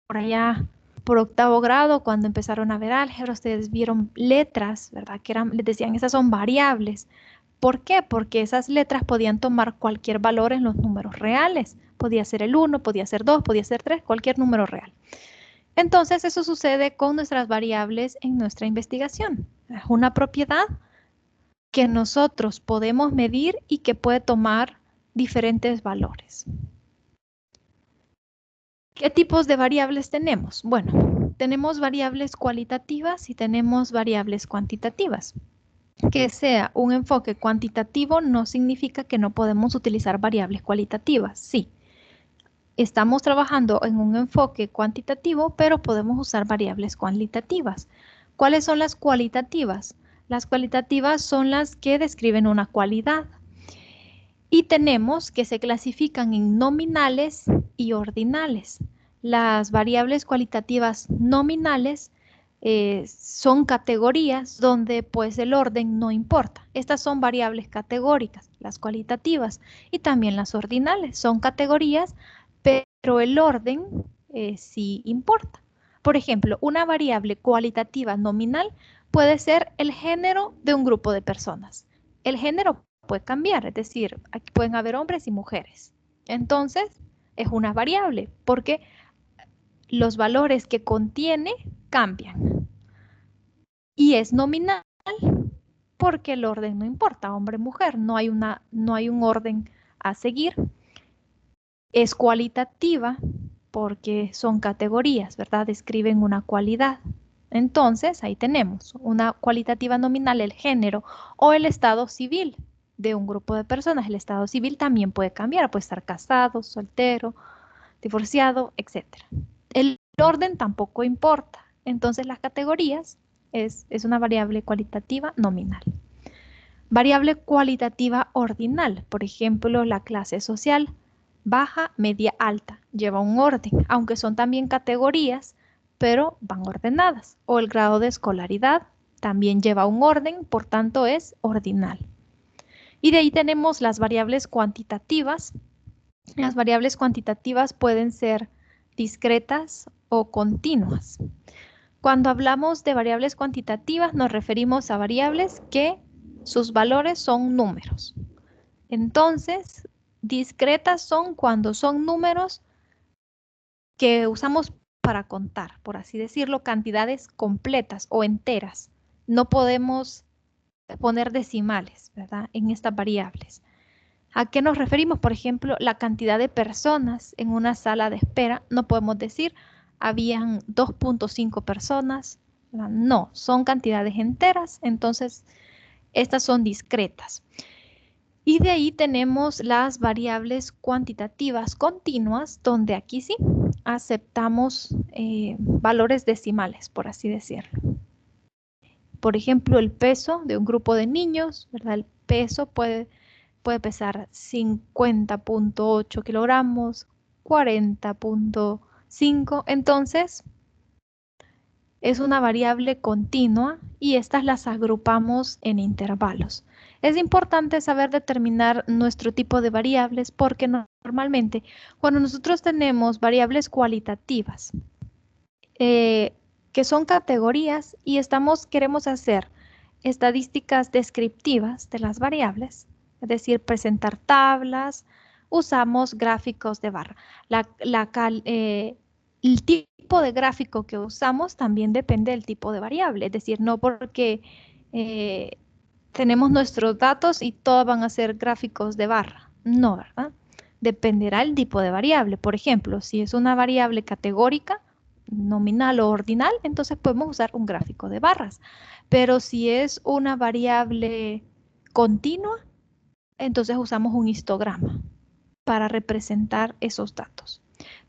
por allá por octavo grado, cuando empezaron a ver álgebra, ustedes vieron letras, ¿verdad? Que les decían, esas son variables. ¿Por qué? Porque esas letras podían tomar cualquier valor en los números reales. Podía ser el 1, podía ser 2, podía ser 3, cualquier número real. Entonces, eso sucede con nuestras variables en nuestra investigación. Es una propiedad que nosotros podemos medir y que puede tomar diferentes valores. ¿Qué tipos de variables tenemos? Bueno, tenemos variables cualitativas y tenemos variables cuantitativas. Que sea un enfoque cuantitativo no significa que no podemos utilizar variables cualitativas. Sí, estamos trabajando en un enfoque cuantitativo, pero podemos usar variables cualitativas. ¿Cuáles son las cualitativas? Las cualitativas son las que describen una cualidad. Y tenemos que se clasifican en nominales y ordinales. Las variables cualitativas nominales son categorías donde pues el orden no importa. Estas son variables categóricas, las cualitativas, y también las ordinales son categorías, pero el orden sí importa. Por ejemplo, una variable cualitativa nominal puede ser el género de un grupo de personas. El género puede cambiar, es decir, aquí pueden haber hombres y mujeres. Entonces, es una variable porque los valores que contiene cambian. Y es nominal porque el orden no importa, hombre-mujer, no hay un orden a seguir. Es cualitativa porque son categorías, ¿verdad? Describen una cualidad. Entonces, ahí tenemos una cualitativa nominal, el género o el estado civil de un grupo de personas. El estado civil también puede cambiar, puede estar casado, soltero, divorciado, etc. El orden tampoco importa. Entonces, las categorías es una variable cualitativa nominal. Variable cualitativa ordinal, por ejemplo, la clase social, baja, media, alta, lleva un orden, aunque son también categorías, pero van ordenadas. O el grado de escolaridad también lleva un orden, por tanto es ordinal. Y de ahí tenemos las variables cuantitativas. Las variables cuantitativas pueden ser discretas o continuas. Cuando hablamos de variables cuantitativas nos referimos a variables que sus valores son números. Entonces, discretas son cuando son números que usamos para contar, por así decirlo, cantidades completas o enteras. No podemos poner decimales, ¿verdad? En estas variables. ¿A qué nos referimos? Por ejemplo, la cantidad de personas en una sala de espera. No podemos decir, habían 2.5 personas. No, son cantidades enteras, entonces estas son discretas. Y de ahí tenemos las variables cuantitativas continuas, donde aquí sí aceptamos valores decimales, por así decirlo. Por ejemplo, el peso de un grupo de niños, ¿verdad? El peso puede pesar 50.8 kilogramos, 40.5. Entonces, es una variable continua y estas las agrupamos en intervalos. Es importante saber determinar nuestro tipo de variables porque normalmente cuando nosotros tenemos variables cualitativas, que son categorías y queremos hacer estadísticas descriptivas de las variables, es decir, presentar tablas, usamos gráficos de barra. El tipo de gráfico que usamos también depende del tipo de variable, es decir, no porque tenemos nuestros datos y todos van a ser gráficos de barra, no, ¿verdad? dependerá el tipo de variable. Por ejemplo, si es una variable categórica, nominal o ordinal, entonces podemos usar un gráfico de barras. Pero si es una variable continua, entonces usamos un histograma para representar esos datos.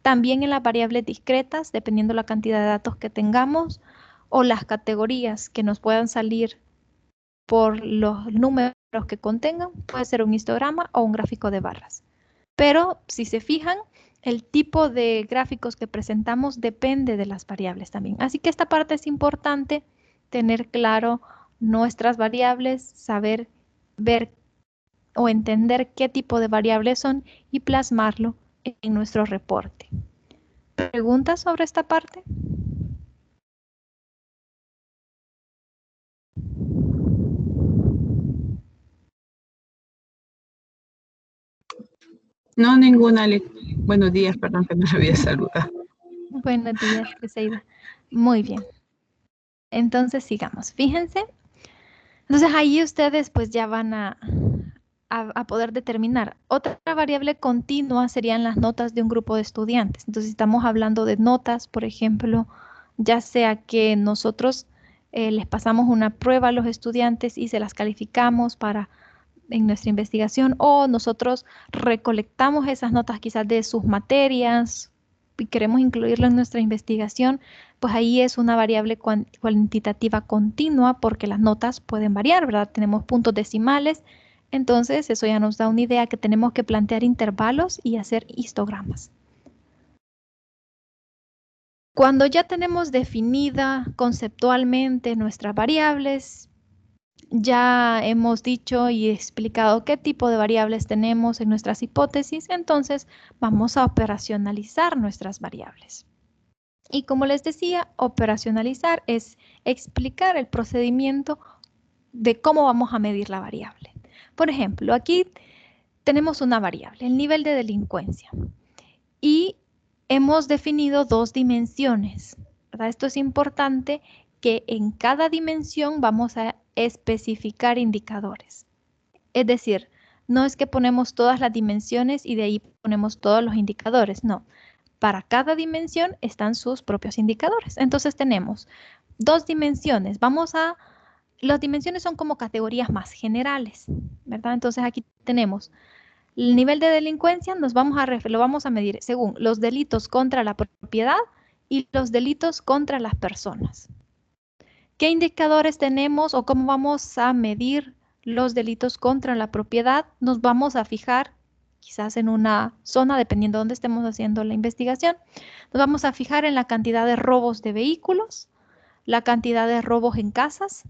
También en las variables discretas, dependiendo la cantidad de datos que tengamos o las categorías que nos puedan salir por los números que contengan, puede ser un histograma o un gráfico de barras. Pero si se fijan, el tipo de gráficos que presentamos depende de las variables también. Así que esta parte es importante, tener claro nuestras variables, saber ver o entender qué tipo de variables son y plasmarlo en nuestro reporte. ¿Preguntas sobre esta parte? No, ninguna. Buenos días, perdón que no le había saludado. Buenos días, Criseida. Muy bien. Entonces sigamos. Fíjense. Entonces ahí ustedes pues ya van a poder determinar. Otra variable continua serían las notas de un grupo de estudiantes. Entonces estamos hablando de notas, por ejemplo, ya sea que nosotros les pasamos una prueba a los estudiantes y se las calificamos en nuestra investigación, o nosotros recolectamos esas notas quizás de sus materias y queremos incluirlo en nuestra investigación, pues ahí es una variable cuantitativa continua porque las notas pueden variar, ¿verdad? Tenemos puntos decimales, entonces eso ya nos da una idea que tenemos que plantear intervalos y hacer histogramas. Cuando ya tenemos definida conceptualmente nuestras variables, ya hemos dicho y explicado qué tipo de variables tenemos en nuestras hipótesis, entonces vamos a operacionalizar nuestras variables. Y como les decía, operacionalizar es explicar el procedimiento de cómo vamos a medir la variable. Por ejemplo, aquí tenemos una variable, el nivel de delincuencia, y hemos definido dos dimensiones, ¿verdad? Esto es importante, que en cada dimensión vamos a especificar indicadores. Es decir, no es que ponemos todas las dimensiones y de ahí ponemos todos los indicadores, no. Para cada dimensión están sus propios indicadores. Entonces tenemos dos dimensiones. Las dimensiones son como categorías más generales, ¿verdad? Entonces aquí tenemos el nivel de delincuencia, lo vamos a medir según los delitos contra la propiedad y los delitos contra las personas. ¿Qué indicadores tenemos o cómo vamos a medir los delitos contra la propiedad? Nos vamos a fijar quizás en una zona, dependiendo de dónde estemos haciendo la investigación. Nos vamos a fijar en la cantidad de robos de vehículos, la cantidad de robos en casas,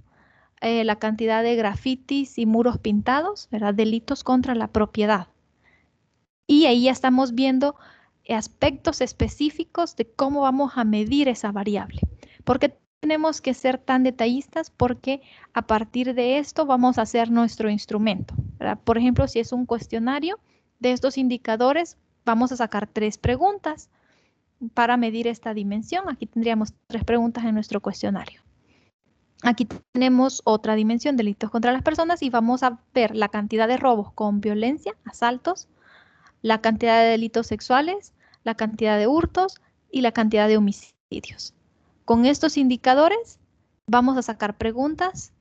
la cantidad de grafitis y muros pintados, ¿verdad? Delitos contra la propiedad. Y ahí ya estamos viendo aspectos específicos de cómo vamos a medir esa variable. ¿Por qué tenemos que ser tan detallistas? Porque a partir de esto vamos a hacer nuestro instrumento, ¿verdad? Por ejemplo, si es un cuestionario, de estos indicadores vamos a sacar 3 preguntas para medir esta dimensión. Aquí tendríamos 3 preguntas en nuestro cuestionario. Aquí tenemos otra dimensión, delitos contra las personas, y vamos a ver la cantidad de robos con violencia, asaltos, la cantidad de delitos sexuales, la cantidad de hurtos y la cantidad de homicidios. Con estos indicadores vamos a sacar preguntas,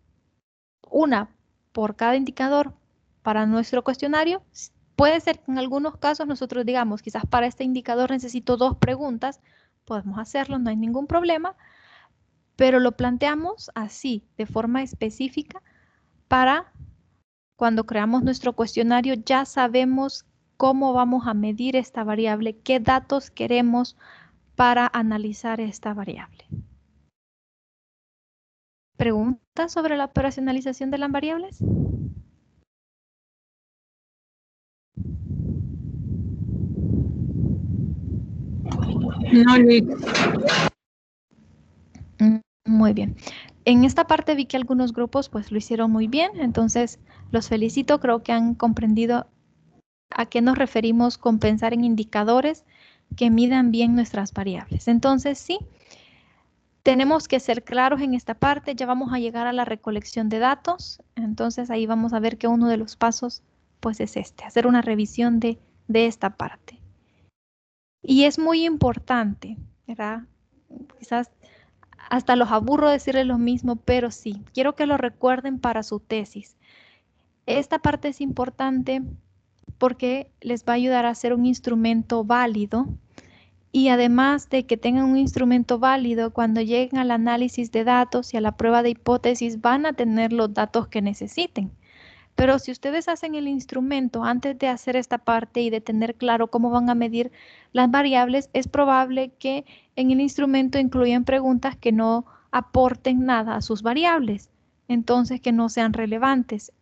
una por cada indicador para nuestro cuestionario. Puede ser que en algunos casos nosotros digamos, quizás para este indicador necesito 2 preguntas, podemos hacerlo, no hay ningún problema, pero lo planteamos así, de forma específica, para cuando creamos nuestro cuestionario ya sabemos cómo vamos a medir esta variable, qué datos queremos para analizar esta variable. ¿Preguntas sobre la operacionalización de las variables? No, Muy bien. En esta parte vi que algunos grupos pues lo hicieron muy bien, entonces los felicito, creo que han comprendido a qué nos referimos con pensar en indicadores que midan bien nuestras variables. Entonces sí, tenemos que ser claros en esta parte, ya vamos a llegar a la recolección de datos, entonces ahí vamos a ver que uno de los pasos pues es hacer una revisión de de esta parte. Y es muy importante, ¿verdad? Quizás hasta los aburro decirles lo mismo, pero sí, quiero que lo recuerden para su tesis. Esta parte es importante porque les va a ayudar a hacer un instrumento válido y además de que tengan un instrumento válido, cuando lleguen al análisis de datos y a la prueba de hipótesis van a tener los datos que necesiten. Pero si ustedes hacen el instrumento antes de hacer esta parte y de tener claro cómo van a medir las variables, es probable que en el instrumento incluyan preguntas que no aporten nada a sus variables, entonces que no sean relevantes.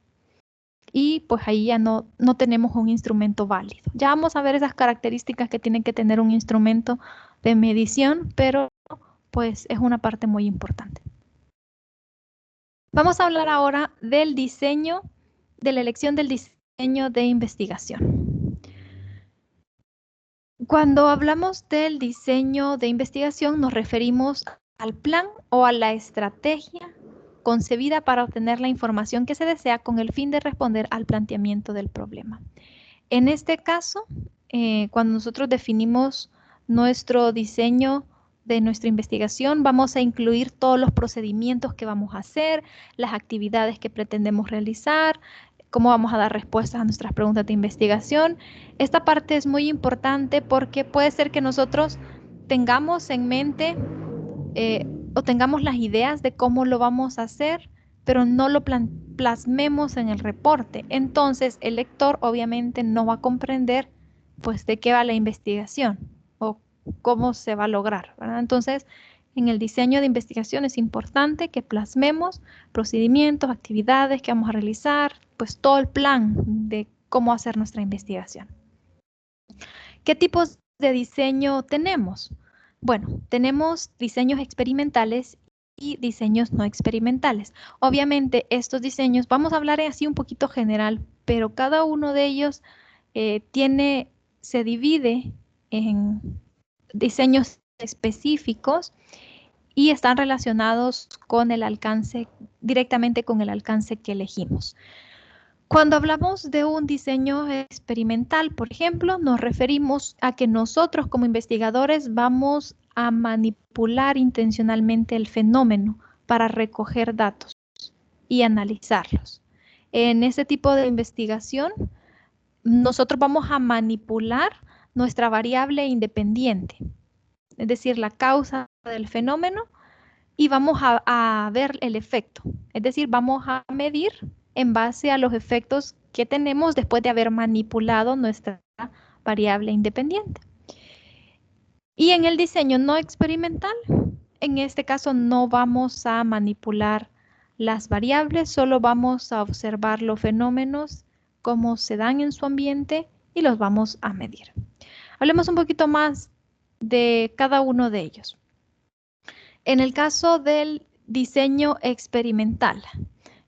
Y pues ahí ya no tenemos un instrumento válido. Ya vamos a ver esas características que tiene que tener un instrumento de medición, pero pues es una parte muy importante. Vamos a hablar ahora del diseño, de la elección del diseño de investigación. Cuando hablamos del diseño de investigación nos referimos al plan o a la estrategia concebida para obtener la información que se desea con el fin de responder al planteamiento del problema. En este caso, cuando nosotros definimos nuestro diseño de nuestra investigación, vamos a incluir todos los procedimientos que vamos a hacer, las actividades que pretendemos realizar, cómo vamos a dar respuestas a nuestras preguntas de investigación. Esta parte es muy importante porque puede ser que nosotros tengamos en mente o tengamos las ideas de cómo lo vamos a hacer, pero no lo plasmemos en el reporte. Entonces, el lector obviamente no va a comprender pues de qué va la investigación o cómo se va a lograr, ¿verdad? Entonces, en el diseño de investigación es importante que plasmemos procedimientos, actividades que vamos a realizar, pues todo el plan de cómo hacer nuestra investigación. ¿Qué tipos de diseño tenemos? Bueno, tenemos diseños experimentales y diseños no experimentales. Obviamente estos diseños, vamos a hablar así un poquito general, pero cada uno de ellos se divide en diseños específicos y están relacionados con el alcance, directamente con el alcance que elegimos. Cuando hablamos de un diseño experimental, por ejemplo, nos referimos a que nosotros como investigadores vamos a manipular intencionalmente el fenómeno para recoger datos y analizarlos. En este tipo de investigación, nosotros vamos a manipular nuestra variable independiente, es decir, la causa del fenómeno, y vamos a ver el efecto, es decir, vamos a medir en base a los efectos que tenemos después de haber manipulado nuestra variable independiente. Y en el diseño no experimental, en este caso no vamos a manipular las variables, solo vamos a observar los fenómenos, cómo se dan en su ambiente y los vamos a medir. Hablemos un poquito más de cada uno de ellos. En el caso del diseño experimental,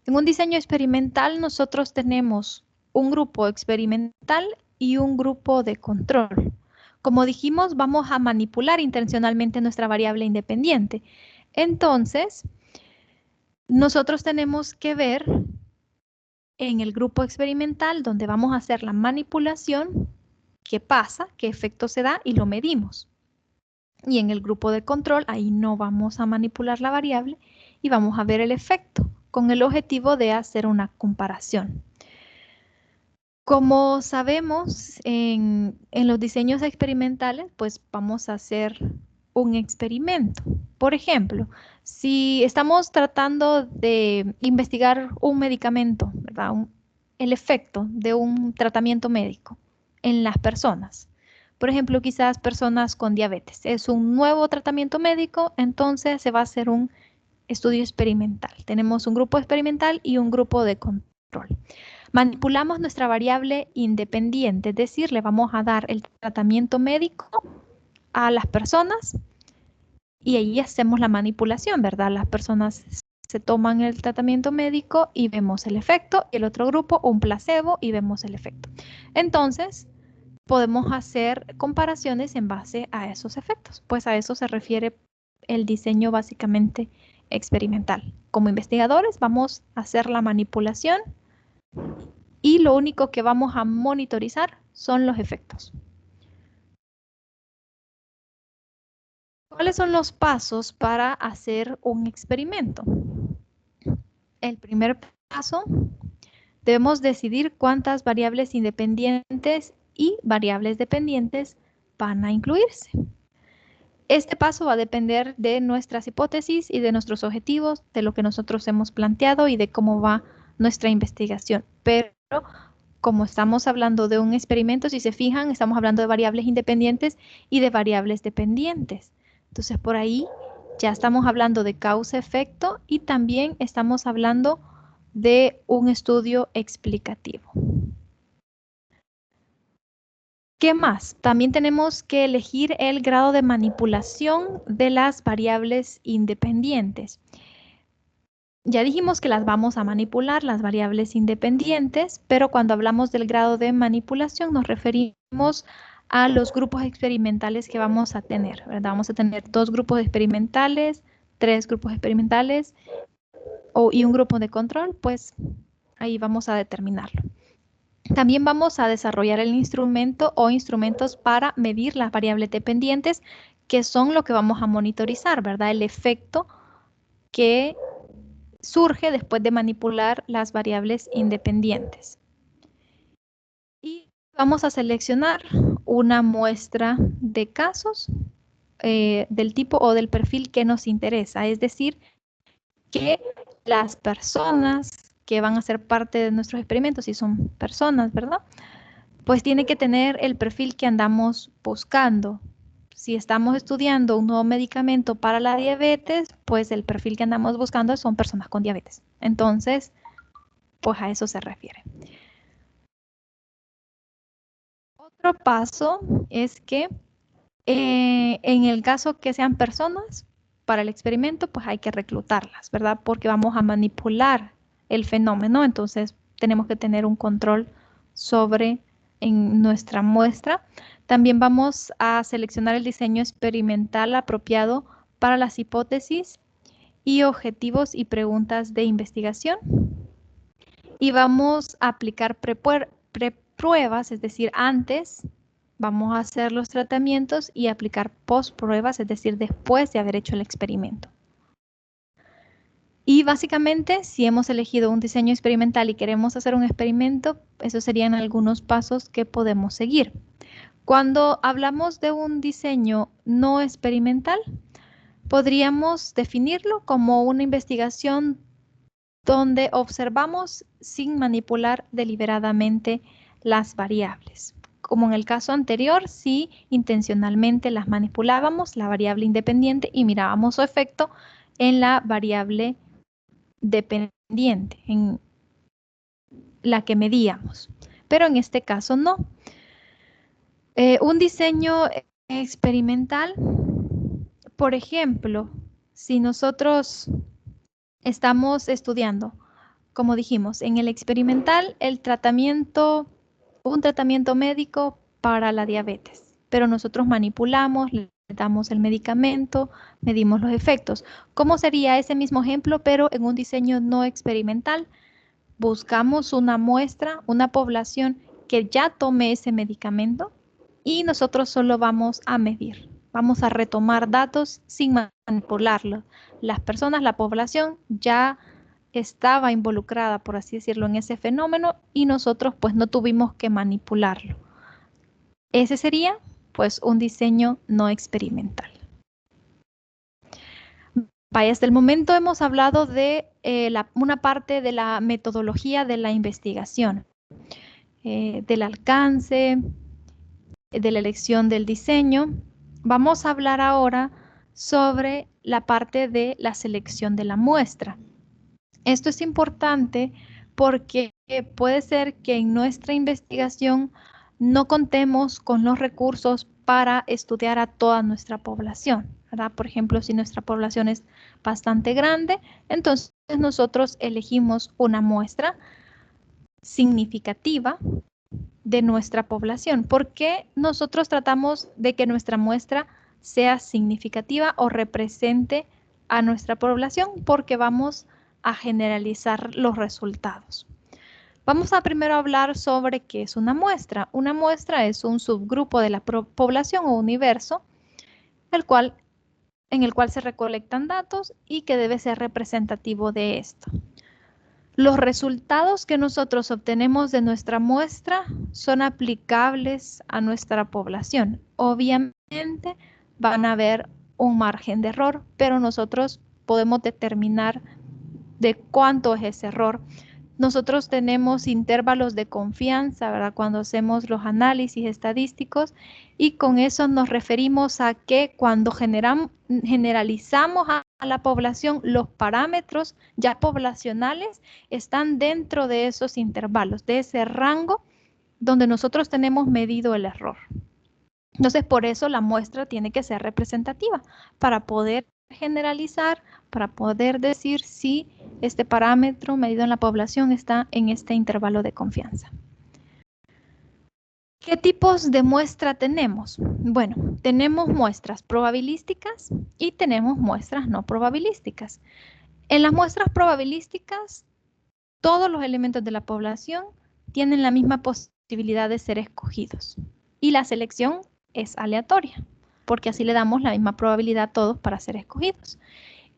en un diseño experimental nosotros tenemos un grupo experimental y un grupo de control. Como dijimos, vamos a manipular intencionalmente nuestra variable independiente. Entonces, nosotros tenemos que ver en el grupo experimental donde vamos a hacer la manipulación, qué pasa, qué efecto se da y lo medimos. Y en el grupo de control, ahí no vamos a manipular la variable y vamos a ver el efecto con el objetivo de hacer una comparación. Como sabemos, en los diseños experimentales, pues vamos a hacer un experimento. Por ejemplo, si estamos tratando de investigar un medicamento, ¿verdad? El efecto de un tratamiento médico en las personas. Por ejemplo, quizás personas con diabetes. Es un nuevo tratamiento médico, entonces se va a hacer un estudio experimental. Tenemos un grupo experimental y un grupo de control. Manipulamos nuestra variable independiente, es decir, le vamos a dar el tratamiento médico a las personas y ahí hacemos la manipulación, ¿verdad? Las personas se toman el tratamiento médico y vemos el efecto, y el otro grupo un placebo y vemos el efecto. Entonces, podemos hacer comparaciones en base a esos efectos, pues a eso se refiere el diseño básicamente experimental. Como investigadores vamos a hacer la manipulación y lo único que vamos a monitorizar son los efectos. ¿Cuáles son los pasos para hacer un experimento? El primer paso, debemos decidir cuántas variables independientes y variables dependientes van a incluirse. Este paso va a depender de nuestras hipótesis y de nuestros objetivos, de lo que nosotros hemos planteado y de cómo va nuestra investigación. Pero como estamos hablando de un experimento, si se fijan, estamos hablando de variables independientes y de variables dependientes. Entonces, por ahí ya estamos hablando de causa-efecto y también estamos hablando de un estudio explicativo. ¿Qué más? También tenemos que elegir el grado de manipulación de las variables independientes. Ya dijimos que las vamos a manipular, las variables independientes, pero cuando hablamos del grado de manipulación nos referimos a los grupos experimentales que vamos a tener, ¿verdad? Vamos a tener 2 grupos experimentales, 3 grupos experimentales y un grupo de control, pues ahí vamos a determinarlo. También vamos a desarrollar el instrumento o instrumentos para medir las variables dependientes, que son lo que vamos a monitorizar, ¿verdad? El efecto que surge después de manipular las variables independientes. Y vamos a seleccionar una muestra de casos del tipo o del perfil que nos interesa, es decir, que las personas que van a ser parte de nuestros experimentos, si son personas, ¿verdad? Pues tiene que tener el perfil que andamos buscando. Si estamos estudiando un nuevo medicamento para la diabetes, pues el perfil que andamos buscando son personas con diabetes. Entonces, pues a eso se refiere. Otro paso es que en el caso que sean personas para el experimento, pues hay que reclutarlas, ¿verdad? Porque vamos a manipular el fenómeno, entonces tenemos que tener un control sobre en nuestra muestra. También vamos a seleccionar el diseño experimental apropiado para las hipótesis y objetivos y preguntas de investigación. Y vamos a aplicar prepruebas, es decir, antes vamos a hacer los tratamientos y aplicar postpruebas, es decir, después de haber hecho el experimento. Y básicamente, si hemos elegido un diseño experimental y queremos hacer un experimento, esos serían algunos pasos que podemos seguir. Cuando hablamos de un diseño no experimental, podríamos definirlo como una investigación donde observamos sin manipular deliberadamente las variables. Como en el caso anterior, si intencionalmente las manipulábamos, la variable independiente, y mirábamos su efecto en la variable dependiente, en la que medíamos. Pero en este caso no. Un diseño experimental, por ejemplo, si nosotros estamos estudiando, como dijimos, en el experimental, un tratamiento médico para la diabetes, pero nosotros manipulamos, le damos el medicamento, medimos los efectos. ¿Cómo sería ese mismo ejemplo, pero en un diseño no experimental? Buscamos una muestra, una población que ya tome ese medicamento y nosotros solo vamos a medir. Vamos a retomar datos sin manipularlos. Las personas, la población ya estaba involucrada, por así decirlo, en ese fenómeno y nosotros pues no tuvimos que manipularlo. Ese sería pues un diseño no experimental. Vaya, hasta el momento hemos hablado de una parte de la metodología de la investigación, del alcance, de la elección del diseño. Vamos a hablar ahora sobre la parte de la selección de la muestra. Esto es importante porque puede ser que en nuestra investigación no contemos con los recursos para estudiar a toda nuestra población, ¿verdad? Por ejemplo, si nuestra población es bastante grande, entonces nosotros elegimos una muestra significativa de nuestra población. ¿Por qué nosotros tratamos de que nuestra muestra sea significativa o represente a nuestra población? Porque vamos a generalizar los resultados. Vamos a primero hablar sobre qué es una muestra. Una muestra es un subgrupo de la población o universo, en el cual se recolectan datos y que debe ser representativo de esto. Los resultados que nosotros obtenemos de nuestra muestra son aplicables a nuestra población. Obviamente van a haber un margen de error, pero nosotros podemos determinar de cuánto es ese error. Nosotros tenemos intervalos de confianza, ¿verdad? Cuando hacemos los análisis estadísticos, y con eso nos referimos a que cuando generalizamos a la población, los parámetros ya poblacionales están dentro de esos intervalos, de ese rango donde nosotros tenemos medido el error. Entonces, por eso la muestra tiene que ser representativa para poder generalizar, para poder decir si este parámetro medido en la población está en este intervalo de confianza. ¿Qué tipos de muestra tenemos? Bueno, tenemos muestras probabilísticas y tenemos muestras no probabilísticas. En las muestras probabilísticas, todos los elementos de la población tienen la misma posibilidad de ser escogidos y la selección es aleatoria, porque así le damos la misma probabilidad a todos para ser escogidos.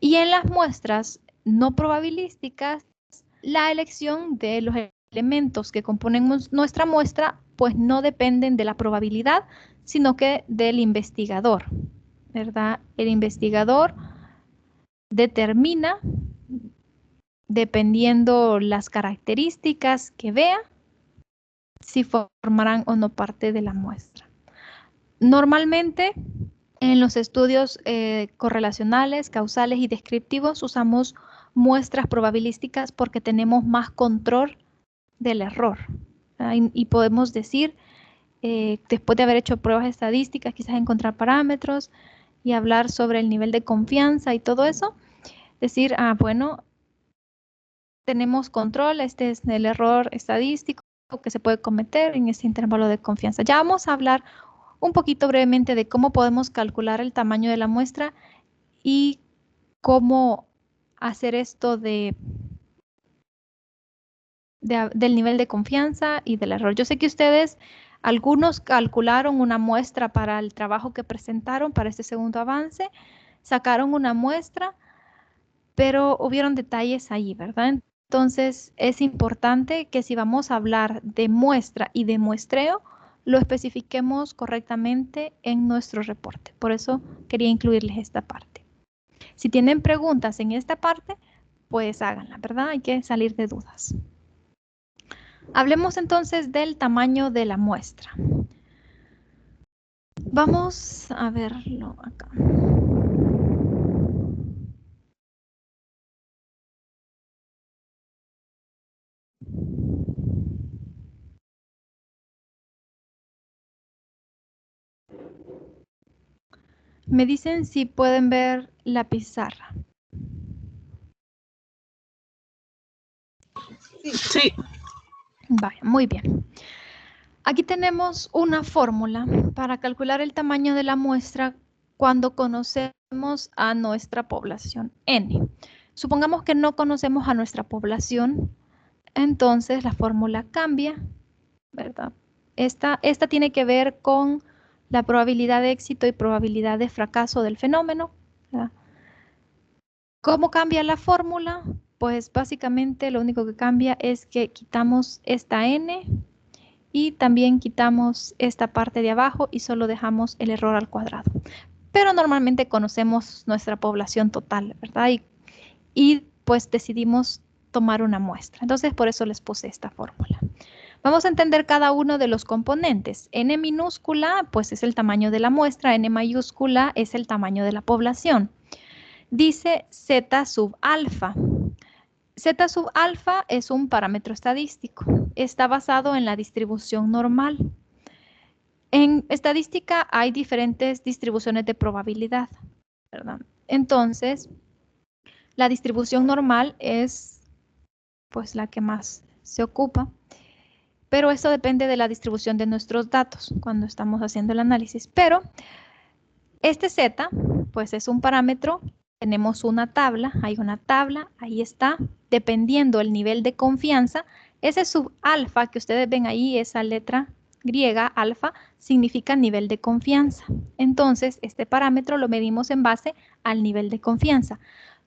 Y en las muestras no probabilísticas, la elección de los elementos que componen nuestra muestra, pues no dependen de la probabilidad, sino que del investigador, ¿verdad? El investigador determina, dependiendo las características que vea, si formarán o no parte de la muestra. Normalmente, en los estudios correlacionales, causales y descriptivos usamos muestras probabilísticas porque tenemos más control del error. Y podemos decir, después de haber hecho pruebas estadísticas, quizás encontrar parámetros y hablar sobre el nivel de confianza y todo eso, decir, bueno, tenemos control, este es el error estadístico que se puede cometer en este intervalo de confianza. Ya vamos a hablar un poquito brevemente de cómo podemos calcular el tamaño de la muestra y cómo hacer esto del nivel de confianza y del error. Yo sé que ustedes, algunos calcularon una muestra para el trabajo que presentaron para este segundo avance, sacaron una muestra, pero hubieron detalles ahí, ¿verdad? Entonces, es importante que si vamos a hablar de muestra y de muestreo, lo especifiquemos correctamente en nuestro reporte. Por eso quería incluirles esta parte. Si tienen preguntas en esta parte, pues háganla, ¿verdad? Hay que salir de dudas. Hablemos entonces del tamaño de la muestra. Vamos a verlo acá. Me dicen si pueden ver la pizarra. Sí. Vaya, muy bien. Aquí tenemos una fórmula para calcular el tamaño de la muestra cuando conocemos a nuestra población N. Supongamos que no conocemos a nuestra población, entonces la fórmula cambia, ¿verdad? Esta tiene que ver con la probabilidad de éxito y probabilidad de fracaso del fenómeno, ¿verdad? ¿Cómo cambia la fórmula? Pues básicamente lo único que cambia es que quitamos esta N y también quitamos esta parte de abajo y solo dejamos el error al cuadrado. Pero normalmente conocemos nuestra población total, ¿verdad? Y pues decidimos tomar una muestra. Entonces por eso les puse esta fórmula. Vamos a entender cada uno de los componentes. N minúscula pues es el tamaño de la muestra, N mayúscula es el tamaño de la población. Dice Z sub alfa. Z sub alfa es un parámetro estadístico. Está basado en la distribución normal. En estadística hay diferentes distribuciones de probabilidad, ¿verdad? Entonces, la distribución normal es pues la que más se ocupa, pero esto depende de la distribución de nuestros datos cuando estamos haciendo el análisis. Pero este Z pues es un parámetro. Tenemos una tabla, hay una tabla, ahí está, dependiendo el nivel de confianza, Ese sub alfa que ustedes ven ahí, esa letra griega, alfa, significa nivel de confianza. Entonces, este parámetro lo medimos en base al nivel de confianza.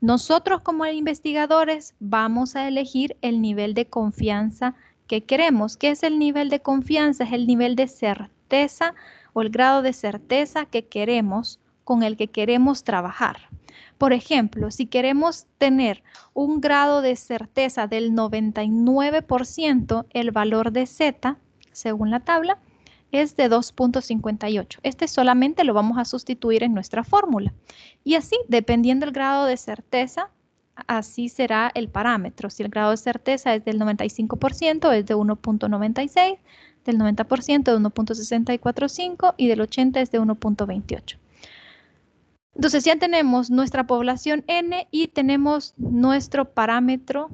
Nosotros como investigadores vamos a elegir el nivel de confianza que queremos. ¿Qué es el nivel de confianza? Es el nivel de certeza o el grado de certeza que queremos, con el que queremos trabajar. Por ejemplo, si queremos tener un grado de certeza del 99%, el valor de Z, según la tabla, es de 2.58. Este solamente lo vamos a sustituir en nuestra fórmula. Y así, dependiendo del grado de certeza, así será el parámetro. Si el grado de certeza es del 95%, es de 1.96, del 90% de 1.645 y del 80% es de 1.28. Entonces ya tenemos nuestra población N y tenemos nuestro parámetro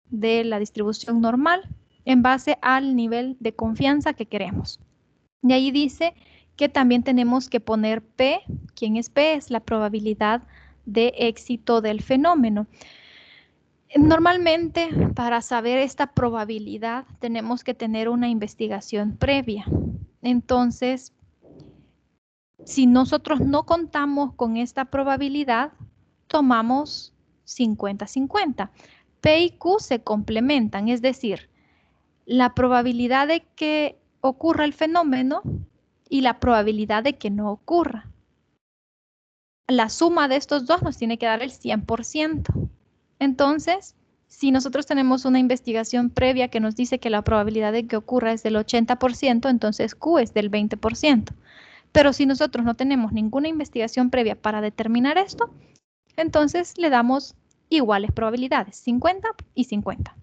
de la distribución normal en base al nivel de confianza que queremos. Y ahí dice que también tenemos que poner P. ¿Quién es P? Es la probabilidad de éxito del fenómeno. Normalmente, para saber esta probabilidad, tenemos que tener una investigación previa. Entonces, si nosotros no contamos con esta probabilidad, tomamos 50-50. P y Q se complementan, es decir, la probabilidad de que ocurra el fenómeno y la probabilidad de que no ocurra. La suma de estos dos nos tiene que dar el 100%. Entonces, si nosotros tenemos una investigación previa que nos dice que la probabilidad de que ocurra es del 80%, entonces Q es del 20%. Pero si nosotros no tenemos ninguna investigación previa para determinar esto, entonces le damos iguales probabilidades, 50 y 50.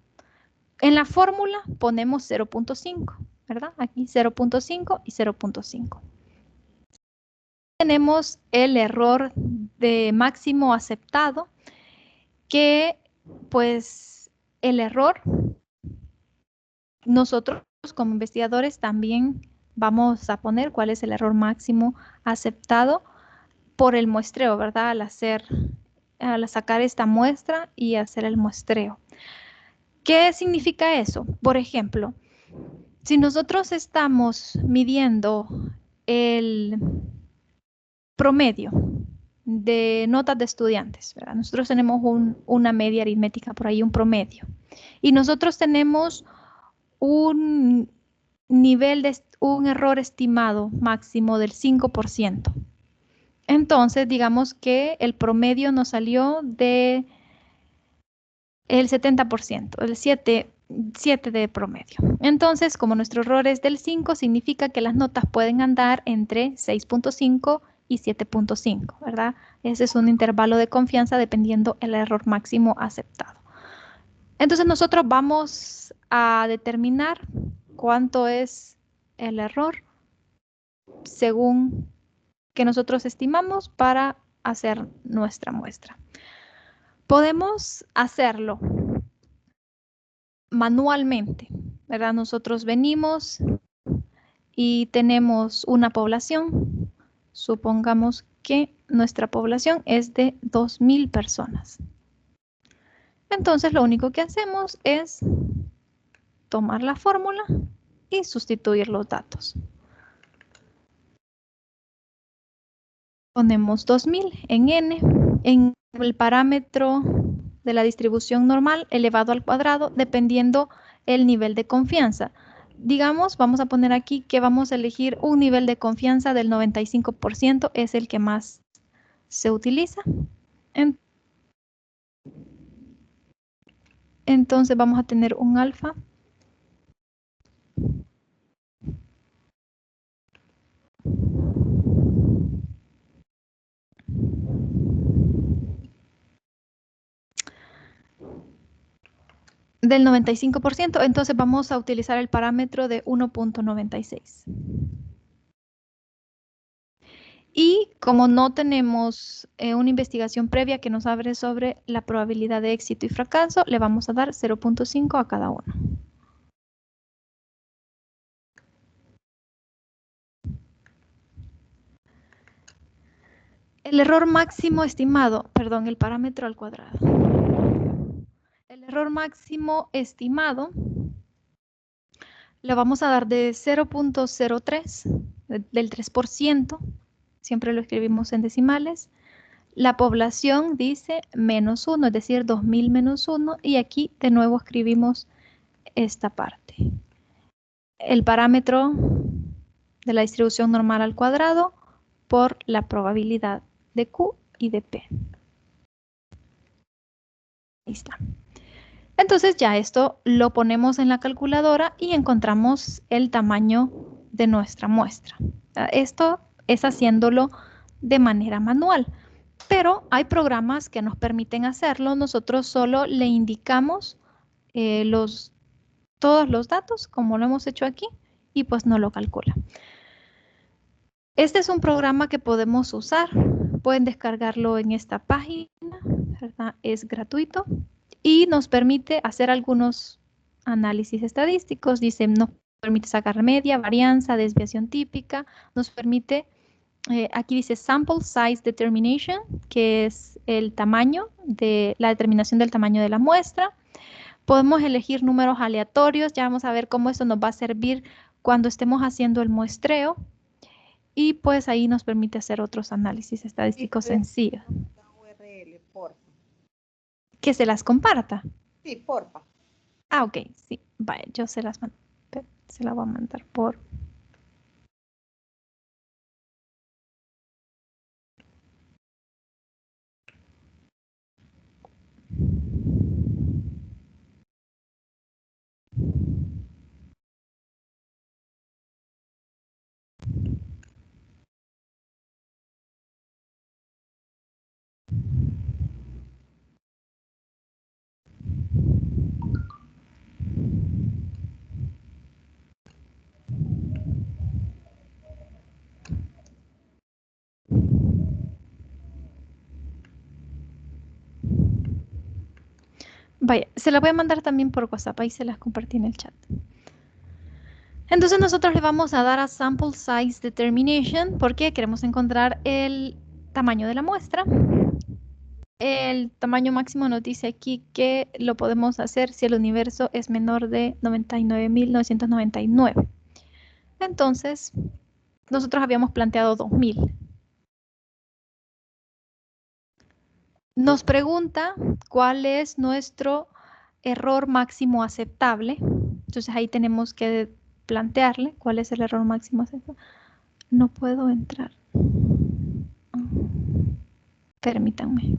En la fórmula ponemos 0.5, ¿verdad? Aquí 0.5 y 0.5. Tenemos el error de máximo aceptado, que pues el error, nosotros como investigadores también vamos a poner cuál es el error máximo aceptado por el muestreo, ¿verdad? Al sacar esta muestra y hacer el muestreo. ¿Qué significa eso? Por ejemplo, si nosotros estamos midiendo el promedio de notas de estudiantes, ¿verdad? Nosotros tenemos una media aritmética por ahí, un promedio. Y nosotros tenemos un un error estimado máximo del 5%. Entonces, digamos que el promedio nos salió de el 70%, el 7 de promedio. Entonces, como nuestro error es del 5, significa que las notas pueden andar entre 6.5 y 7.5, ¿verdad? Ese es un intervalo de confianza dependiendo el error máximo aceptado. Entonces, nosotros vamos a determinar cuánto es el error según que nosotros estimamos para hacer nuestra muestra. Podemos hacerlo manualmente, ¿verdad? Nosotros venimos y tenemos una población. Supongamos que nuestra población es de 2,000 personas. Entonces, lo único que hacemos es tomar la fórmula y sustituir los datos. Ponemos 2,000 en n, en el parámetro de la distribución normal elevado al cuadrado, dependiendo el nivel de confianza. Digamos, vamos a poner aquí que vamos a elegir un nivel de confianza del 95%, es el que más se utiliza. Entonces vamos a tener un alfa del 95%, entonces vamos a utilizar el parámetro de 1.96. Y como no tenemos una investigación previa que nos hable sobre la probabilidad de éxito y fracaso, le vamos a dar 0.5 a cada uno. El error máximo estimado, perdón, el parámetro al cuadrado. El error máximo estimado Le vamos a dar de 0.03, del 3%. Siempre lo escribimos en decimales. La población dice -1, es decir, 2000 menos 1. Y aquí de nuevo escribimos esta parte. El parámetro de la distribución normal al cuadrado por la probabilidad de Q y de P. Ahí está. Entonces ya esto lo ponemos en la calculadora y encontramos el tamaño de nuestra muestra. Esto es haciéndolo de manera manual, pero hay programas que nos permiten hacerlo. Nosotros solo le indicamos todos los datos, como lo hemos hecho aquí, y pues no lo calcula. Este es un programa que podemos usar. Pueden descargarlo en esta página, ¿verdad? Es gratuito y nos permite hacer algunos análisis estadísticos. Dice, nos permite sacar media, varianza, desviación típica. Nos permite, aquí dice Sample Size Determination, que es el tamaño de la determinación del tamaño de la muestra. Podemos elegir números aleatorios. Ya vamos a ver cómo esto nos va a servir cuando estemos haciendo el muestreo. Y pues ahí nos permite hacer otros análisis estadísticos sencillos. URL, porfa. Que se las comparta. Sí, porfa. Ah, ok, sí. Vaya, yo se las mando. Se la voy a mandar por... Vaya, se la voy a mandar también por WhatsApp. Ahí se las compartí en el chat. Entonces nosotros le vamos a dar a Sample Size Determination porque queremos encontrar el tamaño de la muestra. El tamaño máximo nos dice aquí que lo podemos hacer si el universo es menor de 99.999. Entonces, nosotros habíamos planteado 2000. Nos pregunta cuál es nuestro error máximo aceptable. Entonces ahí tenemos que plantearle cuál es el error máximo aceptable. No puedo entrar. Permítanme.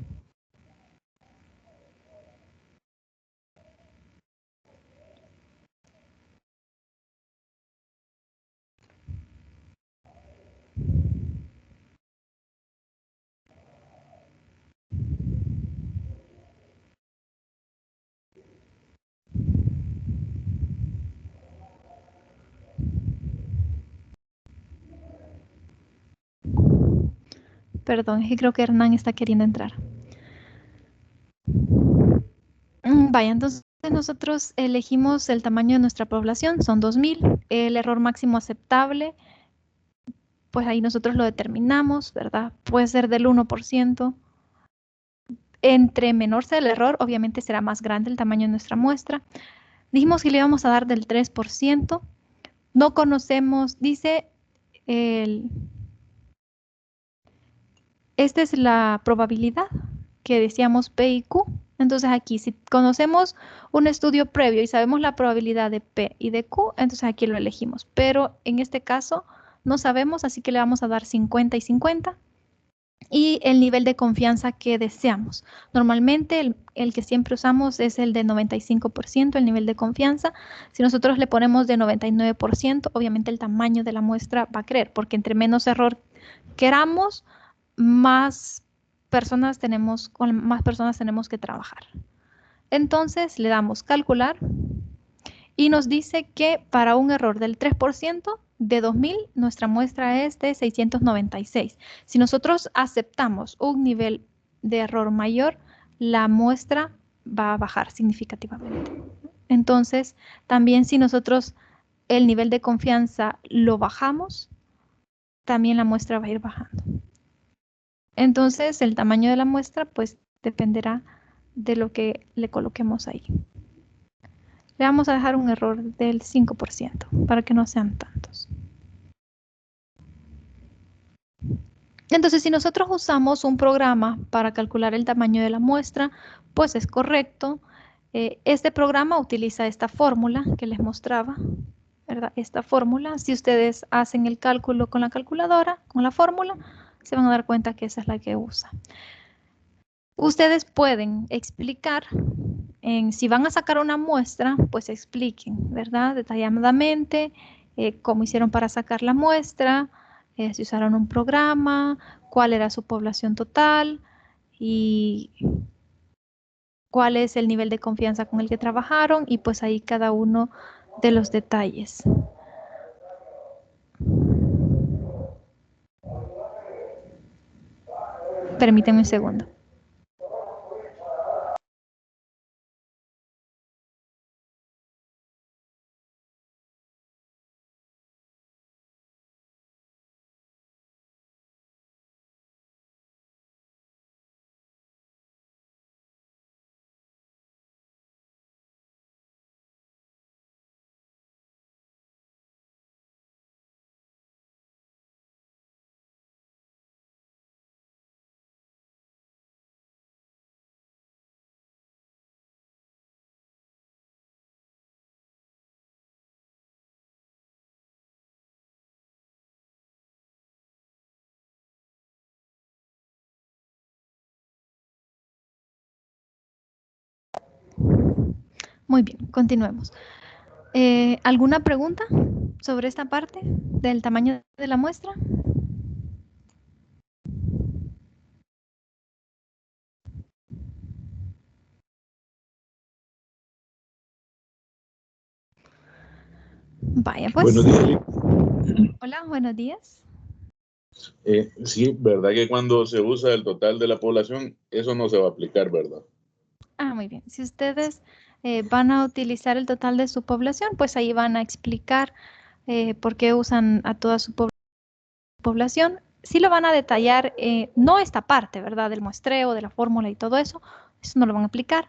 Perdón, es que creo que Hernán está queriendo entrar. Vaya, entonces nosotros elegimos el tamaño de nuestra población, son 2000. El error máximo aceptable, pues ahí nosotros lo determinamos, ¿verdad? Puede ser del 1%. Entre menor sea el error, obviamente será más grande el tamaño de nuestra muestra. Dijimos que le íbamos a dar del 3%. No conocemos, dice esta es la probabilidad que decíamos P y Q. Entonces aquí, si conocemos un estudio previo y sabemos la probabilidad de P y de Q, entonces aquí lo elegimos. Pero en este caso no sabemos, así que le vamos a dar 50 y 50. Y el nivel de confianza que deseamos. Normalmente el que siempre usamos es el de 95%, el nivel de confianza. Si nosotros le ponemos de 99%, obviamente el tamaño de la muestra va a crecer, porque entre menos error queramos, más personas tenemos que trabajar. Entonces le damos calcular y nos dice que para un error del 3% de 2000, nuestra muestra es de 696. Si nosotros aceptamos un nivel de error mayor, la muestra va a bajar significativamente. Entonces, también si nosotros el nivel de confianza lo bajamos, también la muestra va a ir bajando. Entonces, el tamaño de la muestra, pues, dependerá de lo que le coloquemos ahí. Le vamos a dejar un error del 5% para que no sean tantos. Entonces, si nosotros usamos un programa para calcular el tamaño de la muestra, pues es correcto. Este programa utiliza esta fórmula que les mostraba, ¿verdad? Esta fórmula, si ustedes hacen el cálculo con la calculadora, con la fórmula, se van a dar cuenta que esa es la que usa. Ustedes pueden explicar, si van a sacar una muestra, pues expliquen, ¿verdad? Detalladamente cómo hicieron para sacar la muestra, si usaron un programa, cuál era su población total y cuál es el nivel de confianza con el que trabajaron y pues ahí cada uno de los detalles. Permítanme un segundo. Muy bien, continuemos. ¿Alguna pregunta sobre esta parte del tamaño de la muestra? Vaya, pues. Buenos días. Hola, buenos días. Sí, ¿verdad que cuando se usa el total de la población, eso no se va a aplicar, verdad? Muy bien. Si ustedes van a utilizar el total de su población, pues ahí van a explicar por qué usan a toda su población. Sí lo van a detallar, no esta parte, ¿verdad? Del muestreo, de la fórmula y todo eso. Eso no lo van a aplicar.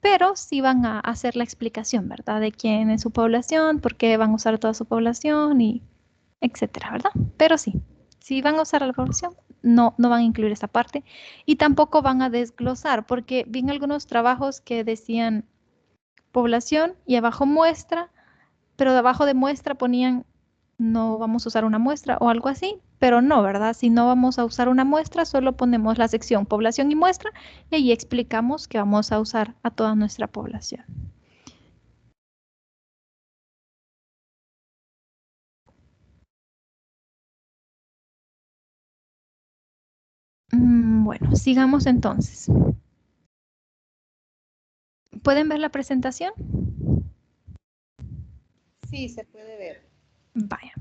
Pero sí van a hacer la explicación, ¿verdad? De quién es su población, por qué van a usar toda su población y etcétera, ¿verdad? Pero sí, si van a usar la población, no van a incluir esta parte y tampoco van a desglosar, porque vi en algunos trabajos que decían población y abajo muestra, pero debajo de muestra ponían no vamos a usar una muestra o algo así, pero no, ¿verdad? Si no vamos a usar una muestra, solo ponemos la sección población y muestra y ahí explicamos que vamos a usar a toda nuestra población. Bueno, sigamos entonces. ¿Pueden ver la presentación? Sí, se puede ver. Vaya.